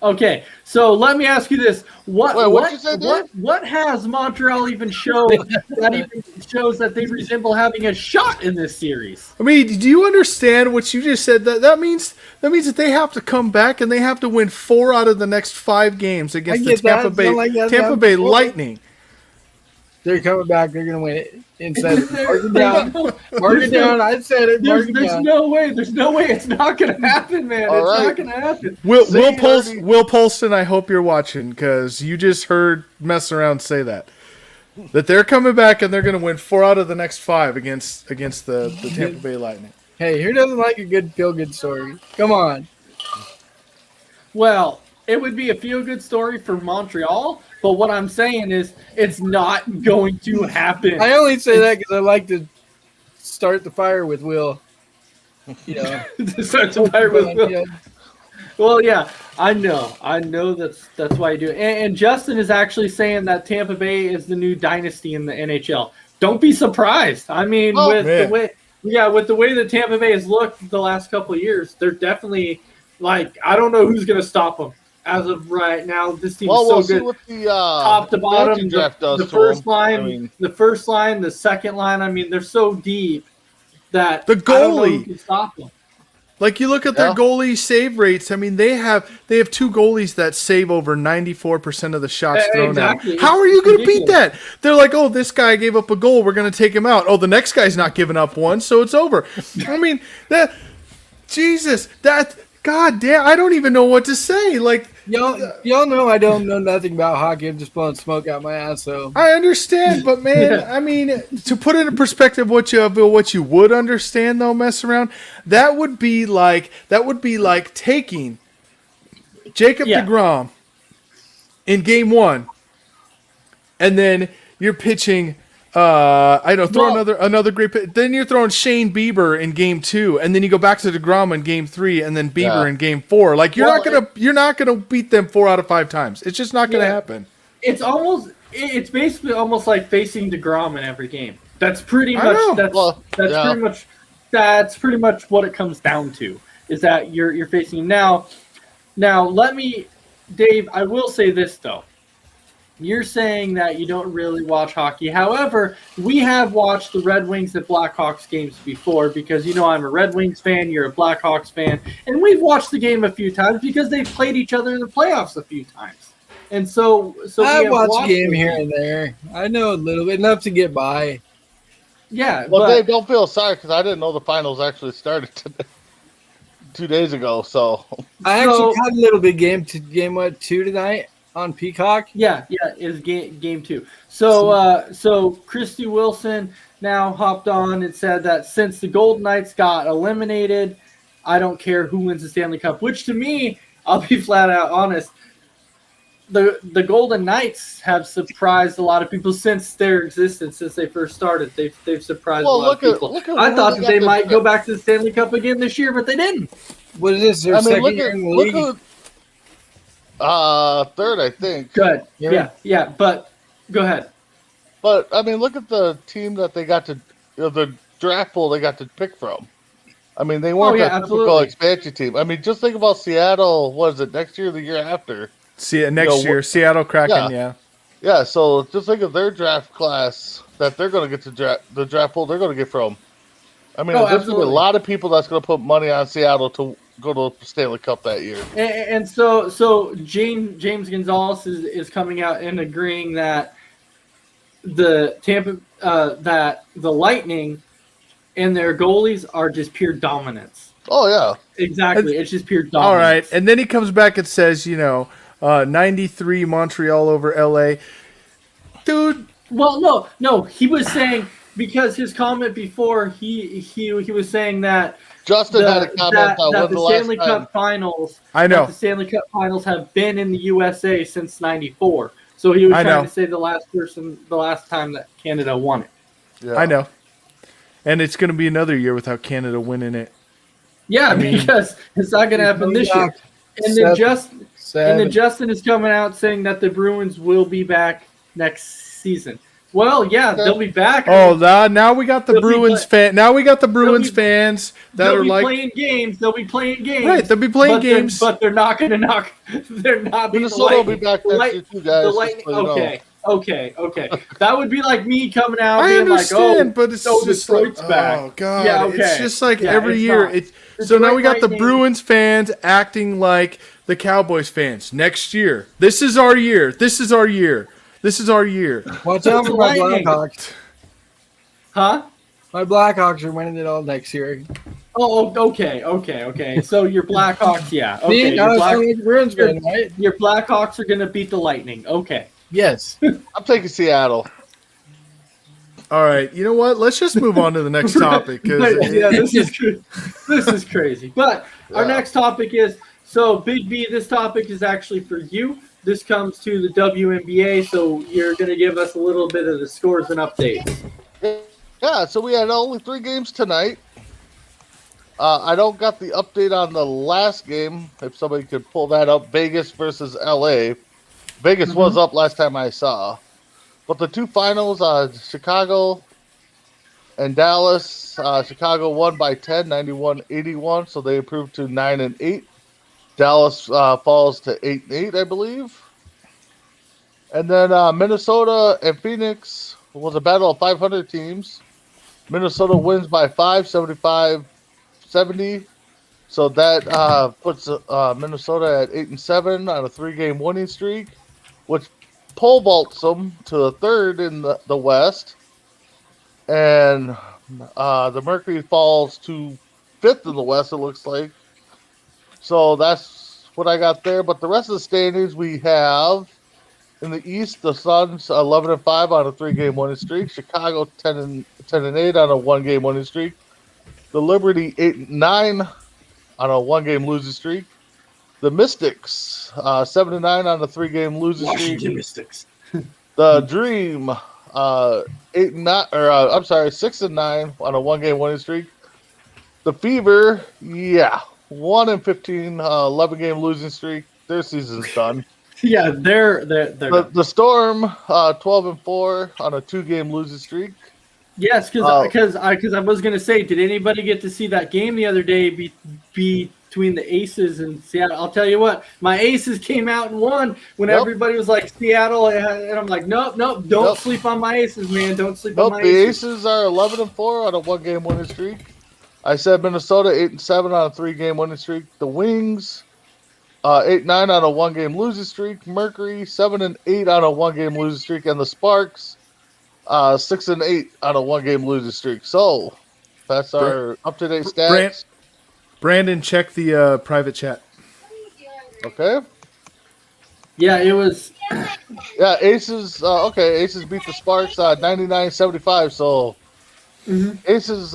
Okay, so let me ask you this: Wait, what'd you say, Dave? what has Montreal even shown that even shows that they resemble having a shot in this series? I mean, do you understand what you just said? That means that they have to come back and they have to win 4 out of the next 5 games against the get that. Tampa It's Bay not like that's Tampa not Bay before. Lightning. They're coming back. They're going to win it in 7. Mark it down. Mark it down. I said it. Mark it There's down. no way. There's no way it's not going to happen, man. All It's right. not going to happen. Will See, Polston, I hope you're watching because you just heard mess around say that they're coming back and they're going to win 4 out of the next 5 against the Tampa Bay Lightning. Hey, who doesn't like a good feel-good story? Come on. Well, it would be a feel-good story for Montreal, but what I'm saying is it's not going to happen. I only say that because I like to start the fire with Will. You know. To start to fire with Will. Yeah. Well, yeah, I know that's why you do it. And Justin is actually saying that Tampa Bay is the new dynasty in the NHL. Don't be surprised. I mean, Oh, with man. the way that Tampa Bay has looked the last couple of years, they're definitely like I don't know who's going to stop them as of right now. This team Well, is we'll so see good. what the Top to bottom, fancy draft does the to first him. line, I mean, the first line, the second line. I mean, they're so deep that The I don't know who goalie. can stop them. Like you look at their Yeah. goalie save rates. I mean, they have 2 goalies that save over 94% of the shots thrown Exactly. out. How are you It's going to beat ridiculous. that? They're like, oh, this guy gave up a goal. We're going to take him out. Oh, the next guy's not giving up one, so it's over. I mean, God damn, I don't even know what to say. Like, Y'all know I don't know nothing about hockey. I'm just blowing smoke out my ass. So I understand, but man, Yeah. I mean, to put it in perspective, what you would understand though, mess around, that would be like taking Jacob Yeah. deGrom in game 1, and then you're pitching. Throw another great pitch. Then you're throwing Shane Bieber in game 2, and then you go back to deGrom in game 3, and then Bieber Yeah. in game 4. Like you're Well, not gonna beat them 4 out of 5 times. It's just not gonna Yeah. happen. It's basically almost like facing DeGrom in every game. That's pretty I much know. that's pretty much what it comes down to. Is that you're facing him now. Now let me, Dave. I will say this though. you're saying that you don't really watch hockey. However, we have watched the Red Wings and Blackhawks games before because I'm a Red Wings fan, you're a Blackhawks fan, and we've watched the game a few times because they've played each other in the playoffs a few times. And so I we have watch a watched game the here and there. I know a little bit, enough to get by. Yeah, Well, but Dave, don't feel sorry because I didn't know the finals actually started today, 2 days ago. So I actually caught a little bit game 2 tonight on Peacock. yeah, is game 2. So Christy Wilson now hopped on and said that since the Golden Knights got eliminated, I don't care who wins the Stanley Cup. Which to me, I'll be flat out honest, the Golden Knights have surprised a lot of people since their existence, since they first started. They've surprised a lot of people. Look at I thought that they might go back to the Stanley Cup again this year, but they didn't. What is this? Their second year in the league? Third, I think. Good. Yeah. But go ahead. But I mean, look at the team that they got to, the draft pool they got to pick from. I mean, they weren't a typical expansion team. I mean, just think about Seattle. What is it, next year or the year after? See next year, Seattle Kraken. Yeah. So just think of their draft class that they're going to get to the draft pool they're going to get from. I mean, there's going to be a lot of people that's going to put money on Seattle to go to the Stanley Cup that year. And so James Gonzalez is coming out and agreeing that the that the Lightning and their goalies are just pure dominance. Oh yeah, exactly. It's just pure dominance. All right, and then he comes back and says, 93 Montreal over LA. Dude. Well, no. He was saying, because his comment before, he was saying that Justin had a comment that the Stanley Cup Finals. I know the Stanley Cup Finals have been in the USA since '94. So he was trying to say the last time that Canada won it. Yeah. I know, and it's going to be another year without Canada winning it. Yeah, because it's not going to happen this year. And then Justin is coming out saying that the Bruins will be back next season. Well, yeah, they'll be back. Oh, now we got the Bruins fan. Now we got the Bruins fans that are like playing games. They'll be playing games. Right, they'll be playing games, but they're not going to knock. They're not. Minnesota will be back next year too, guys. The Lightning. Okay. That would be like me coming out. I being understand, like, but it's just like, back. Oh god, yeah, okay. It's just like every year. So now we got the Bruins fans acting like the Cowboys fans. Next year, this is our year. This is our year. This is our year. Watch out for my Blackhawks. Huh? My Blackhawks are winning it all next year. Oh, okay. So your Blackhawks, yeah. Okay. Your Blackhawks are going to beat the Lightning. Okay. Yes. I'm taking Seattle. All right. You know what? Let's just move on to the next topic. This is crazy. But our next topic is, so Big B, this topic is actually for you. This comes to the WNBA, so you're going to give us a little bit of the scores and updates. Yeah, so we had only 3 games tonight. I don't got the update on the last game. If somebody could pull that up, Vegas versus LA. Vegas was up last time I saw. But the 2 finals, Chicago and Dallas. Chicago won by 10, 91-81, so they improved to 9-8. Dallas falls to 8-8, I believe. And then Minnesota and Phoenix was a battle of 500 teams. Minnesota wins by 5, 75-70. So that puts Minnesota at 8-7 on a 3-game winning streak, which pole vaults them to the 3rd in the West. And the Mercury falls to 5th in the West, it looks like. So that's what I got there. But the rest of the standings we have in the East, the Suns 11-5 on a 3-game winning streak. Chicago 10-8 on a 1-game winning streak. The Liberty 8-9 on a 1-game losing streak. The Mystics 7-9 on a 3-game losing streak. Washington Mystics. The Dream 6-9 on a 1-game winning streak. The Fever, 1-15, 11-game losing streak. Their season's done. Yeah, they're the Storm 12-4 on a 2-game losing streak. Yes, because I was gonna say, did anybody get to see that game the other day between between the Aces and Seattle. I'll tell you what, my Aces came out and won when Yep. everybody was like Seattle, and I'm like, nope, don't Nope. sleep on my Aces, man. Don't sleep Nope, on my the Aces. Aces are 11-4 on a 1-game winning streak. I said Minnesota 8-7 on a 3-game winning streak. The Wings 8-9 on a 1-game losing streak. Mercury 7-8 on a 1-game losing streak, and the Sparks 6-8 on a 1-game losing streak. So that's our up-to-date stats. Brandon, check the private chat. Okay. Yeah, it was. Yeah, Aces. Okay, Aces beat the Sparks 99-75. So Aces.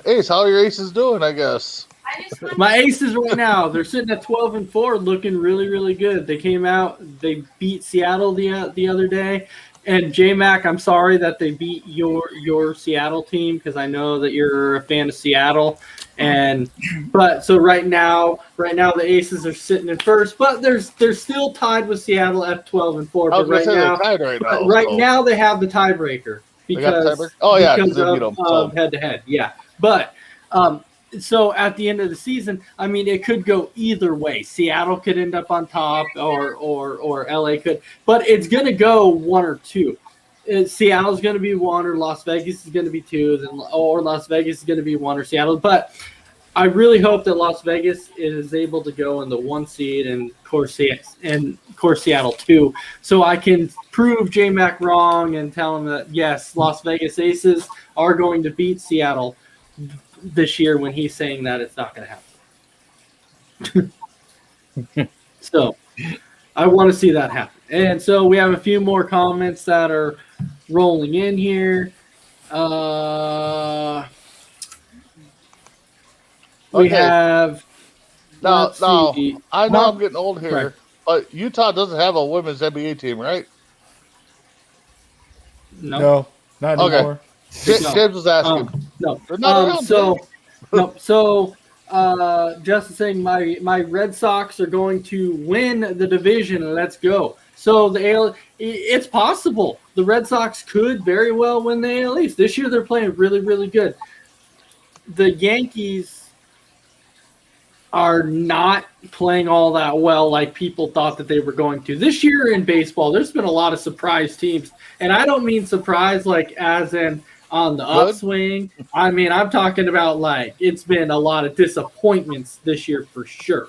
Ace, how are your Aces doing? I guess. My Aces right now, they're sitting at 12-4, looking really, really good. They came out, they beat Seattle the other day. And J-Mac, I'm sorry that they beat your Seattle team because I know that you're a fan of Seattle. But so right now the Aces are sitting in first, but they're still tied with Seattle at 12-4. I was But right say now, they're tied so. now they have the tiebreaker because because they beat them. of head-to-head. Yeah, but so at the end of the season, I mean, it could go either way. Seattle could end up on top, or LA could, but it's going to go one or two. Seattle's going to be one, or Las Vegas is going to be two, or Las Vegas is going to be one, or Seattle. But I really hope that Las Vegas is able to go in the 1 seed and of course Seattle 2, so I can prove J-Mac wrong and tell him that yes, Las Vegas Aces are going to beat Seattle this year when he's saying that it's not going to happen. So I want to see that happen. And so we have a few more comments that are rolling in here. We have. Now, see. I know I'm getting old here, Right. but Utah doesn't have a women's NBA team, right? No, not Okay. anymore. James was asking. No. They're not around, So Justin saying my Red Sox are going to win the division. Let's go. So it's possible the Red Sox could very well win the AL East this year. They're playing really, really good. The Yankees are not playing all that well like people thought that they were going to. This year in baseball, there's been a lot of surprise teams. And I don't mean surprise like as in on the upswing. I mean, I'm talking about like it's been a lot of disappointments this year for sure.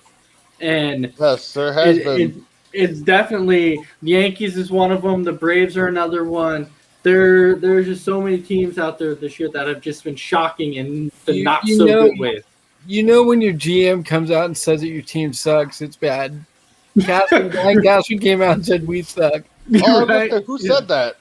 And yes, there has been. It's definitely the Yankees is one of them. The Braves are another one. There's just so many teams out there this year that have just been shocking in the not so good ways. You know when your GM comes out and says that your team sucks, it's bad. Cashman came out and said we suck. Oh, Right? who said that?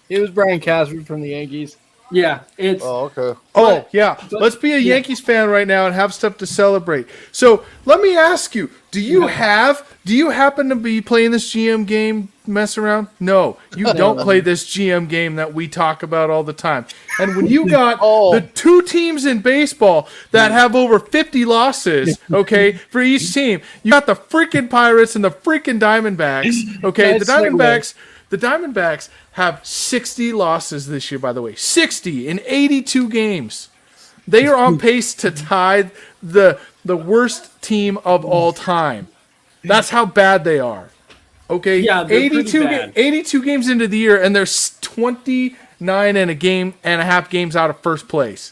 It was Brian Cashman from the Yankees. Yeah, it's Oh, okay. Oh, yeah. Let's be a Yankees fan right now and have stuff to celebrate. So let me ask you, do you happen to be playing this GM game mess around? No, you don't play this GM game that we talk about all the time. And when you got the two teams in baseball that have over 50 losses, okay, for each team, you got the freaking Pirates and the freaking Diamondbacks, okay? The Diamondbacks have 60 losses this year, by the way. 60 in 82 games. They are on pace to tie the worst team of all time. That's how bad they are. Okay? Yeah, they're 82 games into the year, and they're 29 and a half games out of first place.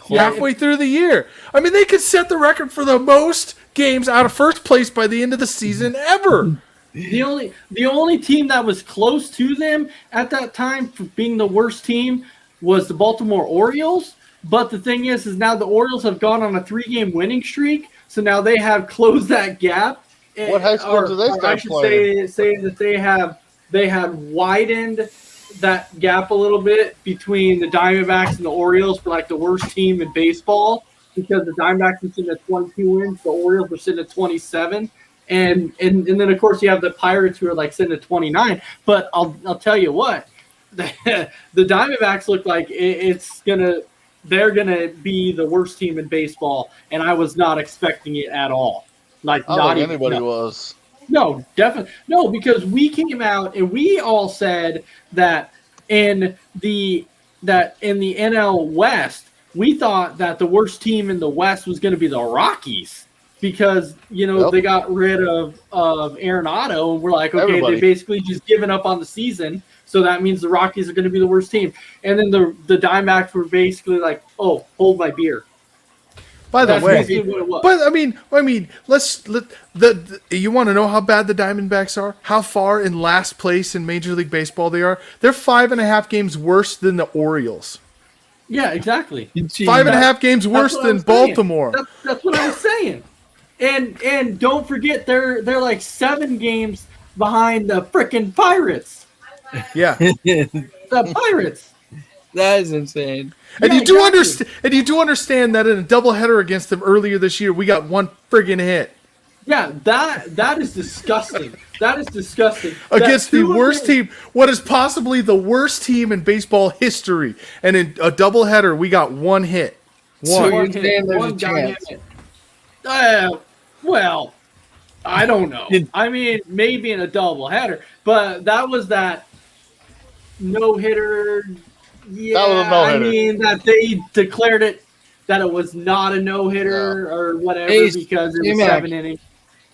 Halfway through the year. I mean, they could set the record for the most games out of first place by the end of the season ever. the only team that was close to them at that time for being the worst team was the Baltimore Orioles. But the thing is now the Orioles have gone on a 3-game winning streak, so now they have closed that gap. What high school do they start playing? I should say that they have widened that gap a little bit between the Diamondbacks and the Orioles for like the worst team in baseball, because the Diamondbacks are sitting at 22 wins, the Orioles are sitting at 27. And then of course you have the Pirates who are like sitting at 29. But I'll tell you what, the Diamondbacks look like they're gonna be the worst team in baseball, and I was not expecting it at all. Like I don't think anybody was. No, definitely no, because we came out and we all said that in the NL West we thought that the worst team in the West was going to be the Rockies because, Yep. they got rid of Arenado, and we're like, okay, Everybody. they basically just given up on the season. So that means the Rockies are going to be the worst team. And then the Diamondbacks were basically like, oh, hold my beer. By the That's way, basically what it was. but I mean, you want to know how bad the Diamondbacks are? How far in last place in Major League Baseball they are? They're 5.5 games worse than the Orioles. Yeah, exactly. 5.5 games worse what I than was saying. Baltimore. That's what I was saying. And don't forget they're like 7 games behind the frickin' Pirates. Yeah, The Pirates. That is insane. and Yeah, you do exactly. understand. And you do understand that in a doubleheader against them earlier this year, we got one friggin' hit Yeah, that is disgusting. That is disgusting. against That the two of worst them- team. What is possibly the worst team in baseball history? And in a doubleheader, we got one hit. So One. you're One hit, saying there's one a goddamn chance. hit. Well, I don't know. I mean, maybe in a doubleheader, but that was that no-hitter. Yeah, That was a no-hitter. I mean that they declared it that it was not a no-hitter or whatever Ace, because it was J-Mac. 7 innings.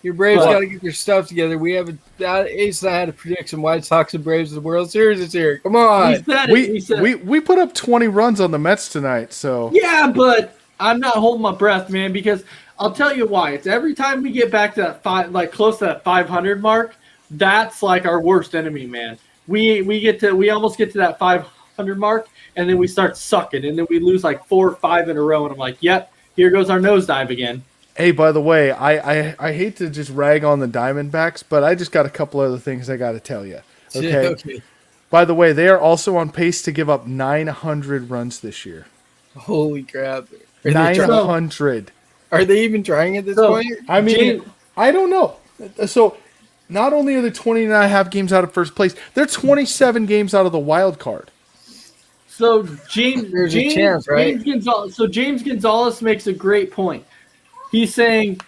Your Braves What? got to get their stuff together. We have Ace and I had a prediction. White Sox and Braves of the World Series is here. Come He on. said it. He said, We put up 20 runs on the Mets tonight, so yeah, but I'm not holding my breath, man, because I'll tell you why. It's every time we get back to that close to that 500 mark, that's like our worst enemy, man. We almost get to that 500 mark, and then we start sucking, and then we lose like 4 or 5 in a row, and I'm like, yep, here goes our nosedive again. hey, by the way, I hate to just rag on the Diamondbacks, but I just got a couple other things I got to tell you. Okay? Okay. By the way, they are also on pace to give up 900 runs this year. Holy crap. Are they, try- 900. are they even trying at this So- point? I mean, James- I don't know. So, not only are they 20 and a half games out of first place, they're 27 games out of the wild card. So James chance, right? James Gonzalez makes a great point. He's saying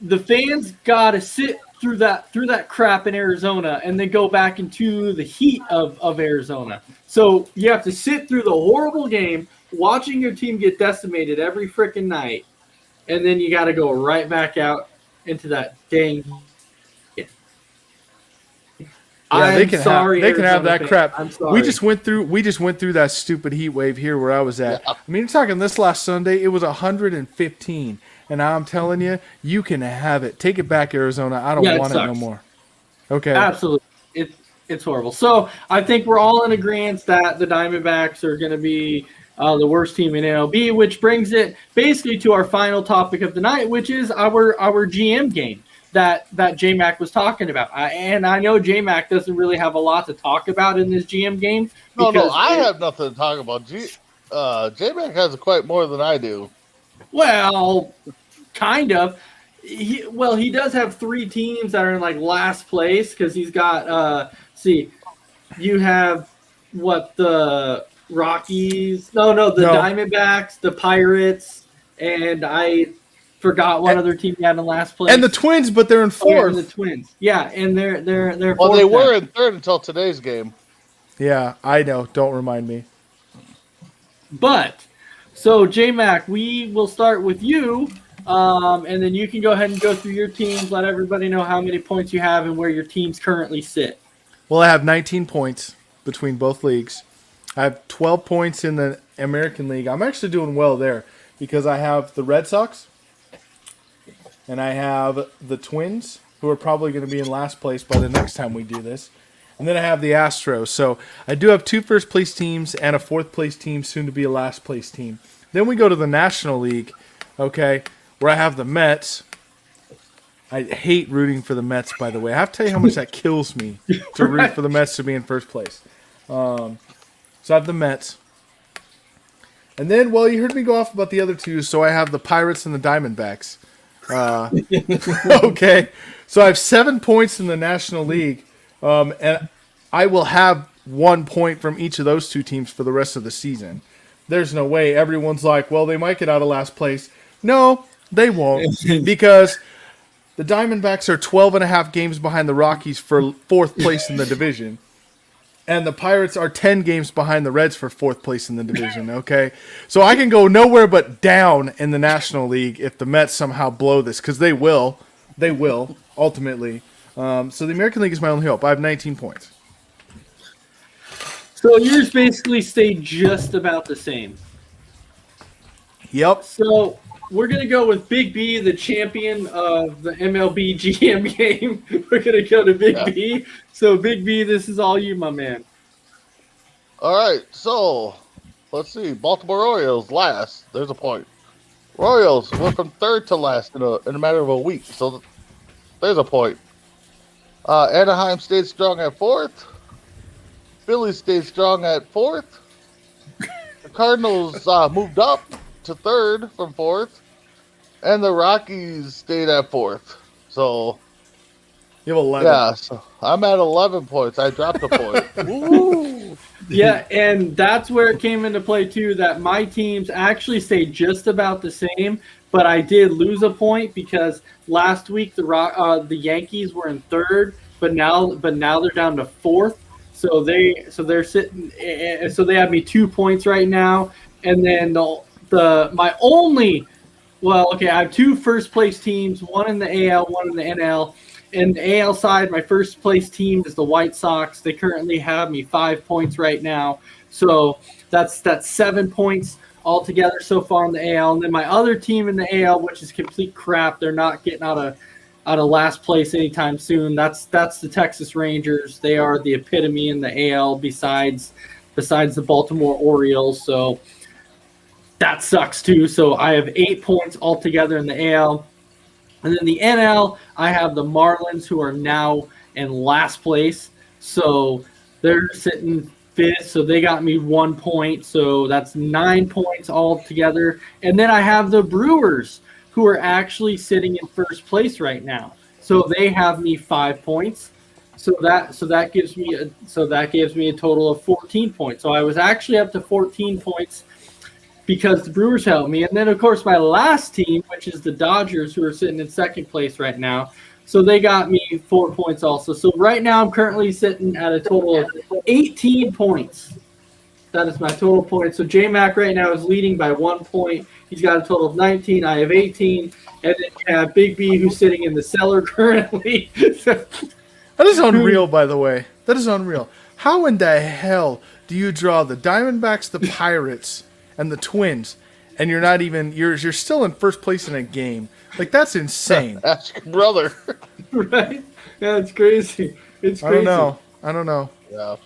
the fans got to sit through that crap in Arizona and then go back into the heat of Arizona. So you have to sit through the horrible game, watching your team get decimated every freaking night, and then you got to go right back out into that dang. Yeah, they can sorry, have Arizona that fans. crap. I'm sorry. We just went through that stupid heat wave here where I was at. Yeah. I mean, you're talking this last Sunday, it was 115, and I'm telling you, you can have it. Take it back, Arizona. I don't Yeah, it want it no sucks. more. Okay. Absolutely. It's horrible. So I think we're all in agreement that the Diamondbacks are going to be the worst team in MLB, which brings it basically to our final topic of the night, which is our GM game that J-Mac was talking about. And I know J-Mac doesn't really have a lot to talk about in this GM game. No, I have nothing to talk about. J-Mac has quite more than I do. Well, kind of. He does have 3 teams that are in like last place because he's got you have the Rockies? No, the No. Diamondbacks, the Pirates, and I forgot what other team he had in last place. And the Twins, but they're in Oh, yeah, fourth. and the Twins. Yeah, and they're Well, fourth they now. were in third until today's game. Yeah, I know. Don't remind me. But so J-Mac, we will start with you. And then you can go ahead and go through your teams, let everybody know how many points you have and where your teams currently sit. Well, I have 19 points between both leagues. I have 12 points in the American League. I'm actually doing well there because I have the Red Sox and I have the Twins, who are probably going to be in last place by the next time we do this. And then I have the Astros. So I do have 2 first-place teams and a fourth-place team, soon to be a last-place team. Then we go to the National League, okay, where I have the Mets. I hate rooting for the Mets, by the way. I have to tell you how much that kills me to root for the Mets to be in first place. So I have the Mets. And then, well, you heard me go off about the other 2, so I have the Pirates and the Diamondbacks. Okay. So I have 7 points in the National League, and I will have 1 point from each of those 2 teams for the rest of the season. There's no way. Everyone's like, well, they might get out of last place. No, they won't, because the Diamondbacks are 12 and a half games behind the Rockies for 4th place in the division. And the Pirates are 10 games behind the Reds for 4th place in the division, okay? So I can go nowhere but down in the National League if the Mets somehow blow this, because they will. They will, ultimately. So the American League is my only hope. I have 19 points. So yours basically stayed just about the same. Yep. So we're going to go with Big B, the champion of the MLB GM game. We're going to go to Big B. So, Big B, this is all you, my man. All right, so let's see. Baltimore Orioles last. There's a point. Royals went from 3rd to last in a matter of a week. So there's a point. Anaheim stayed strong at 4th. Philly stayed strong at 4th. The Cardinals moved up to 3rd from 4th. And the Rockies stayed at 4th. So You have 11. yeah, so I'm at 11 points. I dropped a point. Woo! Yeah, and that's where it came into play, too, that my teams actually stayed just about the same, but I did lose a point because last week the Yankees were in 3rd, but now they're down to 4th. So they're sitting. So they have me 2 points right now, and then I have 2 first place teams, one in the AL, one in the NL. In the AL side, my first place team is the White Sox. They currently have me 5 points right now, so that's 7 points altogether so far in the AL. And then my other team in the AL, which is complete crap, they're not getting out of last place anytime soon. That's the Texas Rangers. They are the epitome in the AL besides the Baltimore Orioles. So that sucks too. So I have 8 points altogether in the AL. And then the NL, I have the Marlins, who are now in last place. So they're sitting 5th. So they got me 1 point. So that's 9 points altogether. And then I have the Brewers, who are actually sitting in first place right now. So they have me 5 points. So that gives me a total of 14 points. So I was actually up to 14 points because the Brewers helped me. And then, of course, my last team, which is the Dodgers, who are sitting in second place right now. So they got me 4 points also. So right now I'm currently sitting at a total of 18 points. That is my total points. So J-Mac right now is leading by 1 point. He's got a total of 19. I have 18. And then you have Big B, who's sitting in the cellar currently. That is unreal, by the way. That is unreal. How in the hell do you draw the Diamondbacks, the Pirates, and the Twins, and you're still in first place in a game? Like, that's insane. Ask your brother. Right? Yeah, it's crazy. It's crazy. I don't know. Yeah.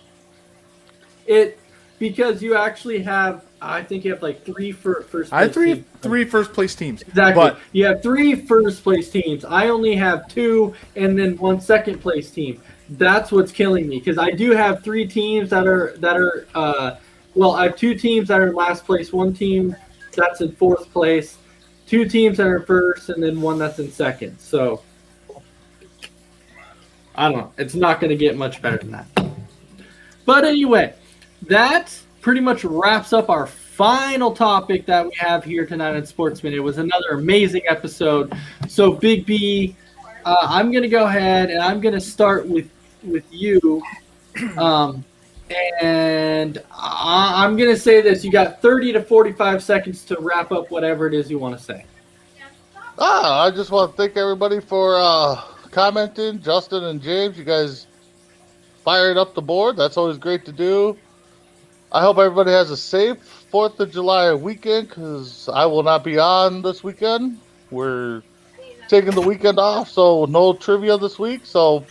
Because you actually have, I think you have like 3 first place I have teams. three first place teams. Exactly. But You have 3 first place teams. I only have 2 and then 1 second place team. That's what's killing me because I do have 3 teams that are I have 2 teams that are in last place, 1 team that's in 4th place, 2 teams that are first, and then 1 that's in second. So I don't know. It's not going to get much better than that. But anyway, that pretty much wraps up our final topic that we have here tonight on Sportsman. It was another amazing episode. So Big B, I'm going to go ahead and I'm going to start with you. And I'm going to say this. You got 30 to 45 seconds to wrap up whatever it is you want to say. I just want to thank everybody for commenting. Justin and James, you guys fired up the board. That's always great to do. I hope everybody has a safe 4th of July weekend because I will not be on this weekend. We're taking the weekend off, so no trivia this week. So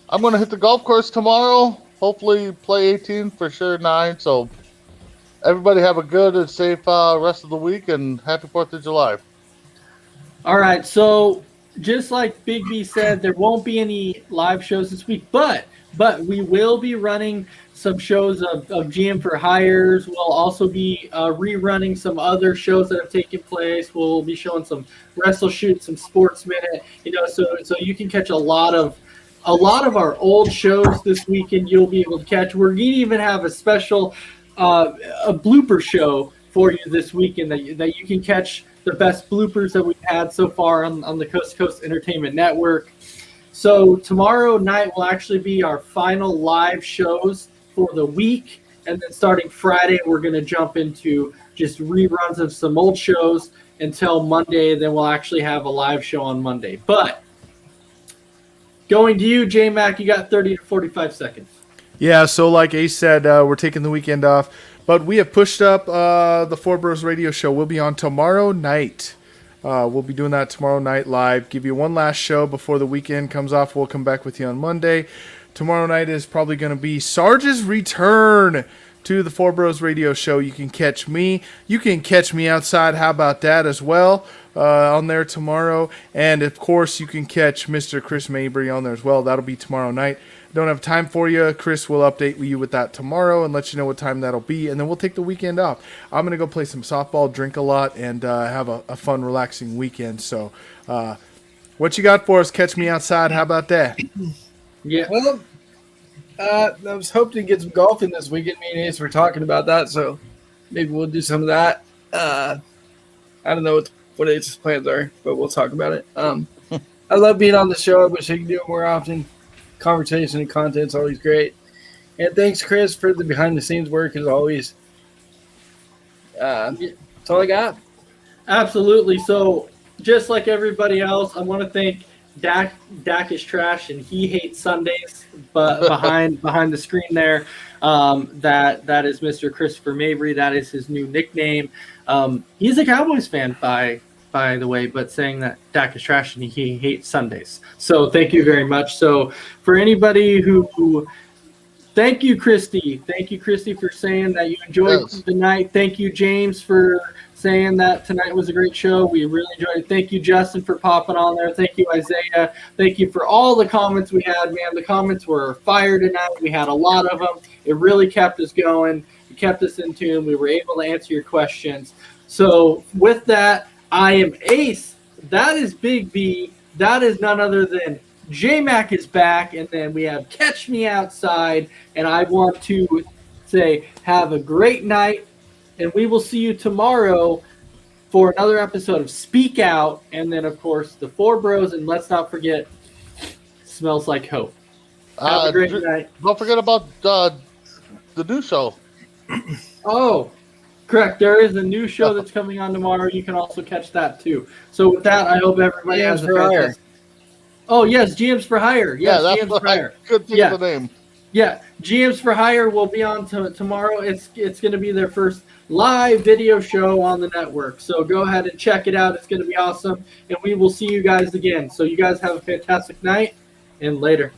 I'm going to hit the golf course tomorrow. Hopefully play 18 for sure, 9. So everybody have a good and safe rest of the week and happy 4th of July. All right. So just like Big B said, there won't be any live shows this week, but we will be running some shows of GM for Hires. We'll also be rerunning some other shows that have taken place. We'll be showing some Wrestle Shoot, some Sports Minute, so you can catch a lot of our old shows this weekend. You'll be able to catch. We're going to even have a special a blooper show for you this weekend that you can catch the best bloopers that we've had so far on the Coast to Coast Entertainment Network. So tomorrow night will actually be our final live shows for the week. And then starting Friday, we're going to jump into just reruns of some old shows until Monday. Then we'll actually have a live show on Monday. But going to you, J-Mac, you got 30 to 45 seconds. Yeah, so like Ace said, we're taking the weekend off. But we have pushed up the Four Bros Radio Show. We'll be on tomorrow night. We'll be doing that tomorrow night live. Give you one last show before the weekend comes off. We'll come back with you on Monday. Tomorrow night is probably going to be Sarge's return to the Four Bros Radio Show. You can catch me. You can catch me outside. How about that as well? On there tomorrow. And, of course, you can catch Mr. Chris Mabry on there as well. That'll be tomorrow night. Don't have time for you. Chris will update you with that tomorrow and let you know what time that'll be. And then we'll take the weekend off. I'm going to go play some softball, drink a lot, and have a fun, relaxing weekend. So what you got for us? Catch me outside. How about that? Yeah. Well, I was hoping to get some golfing this weekend. Me and Ace were talking about that, so maybe we'll do some of that. I don't know what Ace's plans are, but we'll talk about it. I love being on the show. I wish I could do it more often. Conversation and content's always great. And thanks, Chris, for the behind-the-scenes work, as always. That's all I got. Absolutely. So just like everybody else, I want to thank Dak is trash and he hates Sundays, but behind the screen there, that is Mr. Christopher Mabry. That is his new nickname. He's a Cowboys fan by the way, but saying that Dak is trash and he hates Sundays. So thank you very much. So for anybody who thank you, Christy. Thank you, Christy, for saying that you enjoyed the night. Thank you, James, for saying that tonight was a great show. We really enjoyed it. Thank you, Justin, for popping on there. Thank you, Isaiah. Thank you for all the comments we had, man. The comments were fire tonight. We had a lot of them. It really kept us going. It kept us in tune. We were able to answer your questions. So with that, I am Ace. That is Big B. That is none other than J-Mac is back. And then we have Catch Me Outside. And I want to say have a great night. And we will see you tomorrow for another episode of Speak Out. And then, of course, the Four Bros. And let's not forget, Smells Like Hope. Have a great night. Don't forget about the new show. Oh, correct. There is a new show that's coming on tomorrow. You can also catch that, too. So with that, I hope everybody has a fantastic... Oh, yes, GMs for Hire. Yes, yeah, that's GMs for Hire. Good think of the name. Yeah, GMs for Hire will be on tomorrow. It's going to be their first live video show on the network. So go ahead and check it out. It's going to be awesome. And we will see you guys again. So you guys have a fantastic night and later.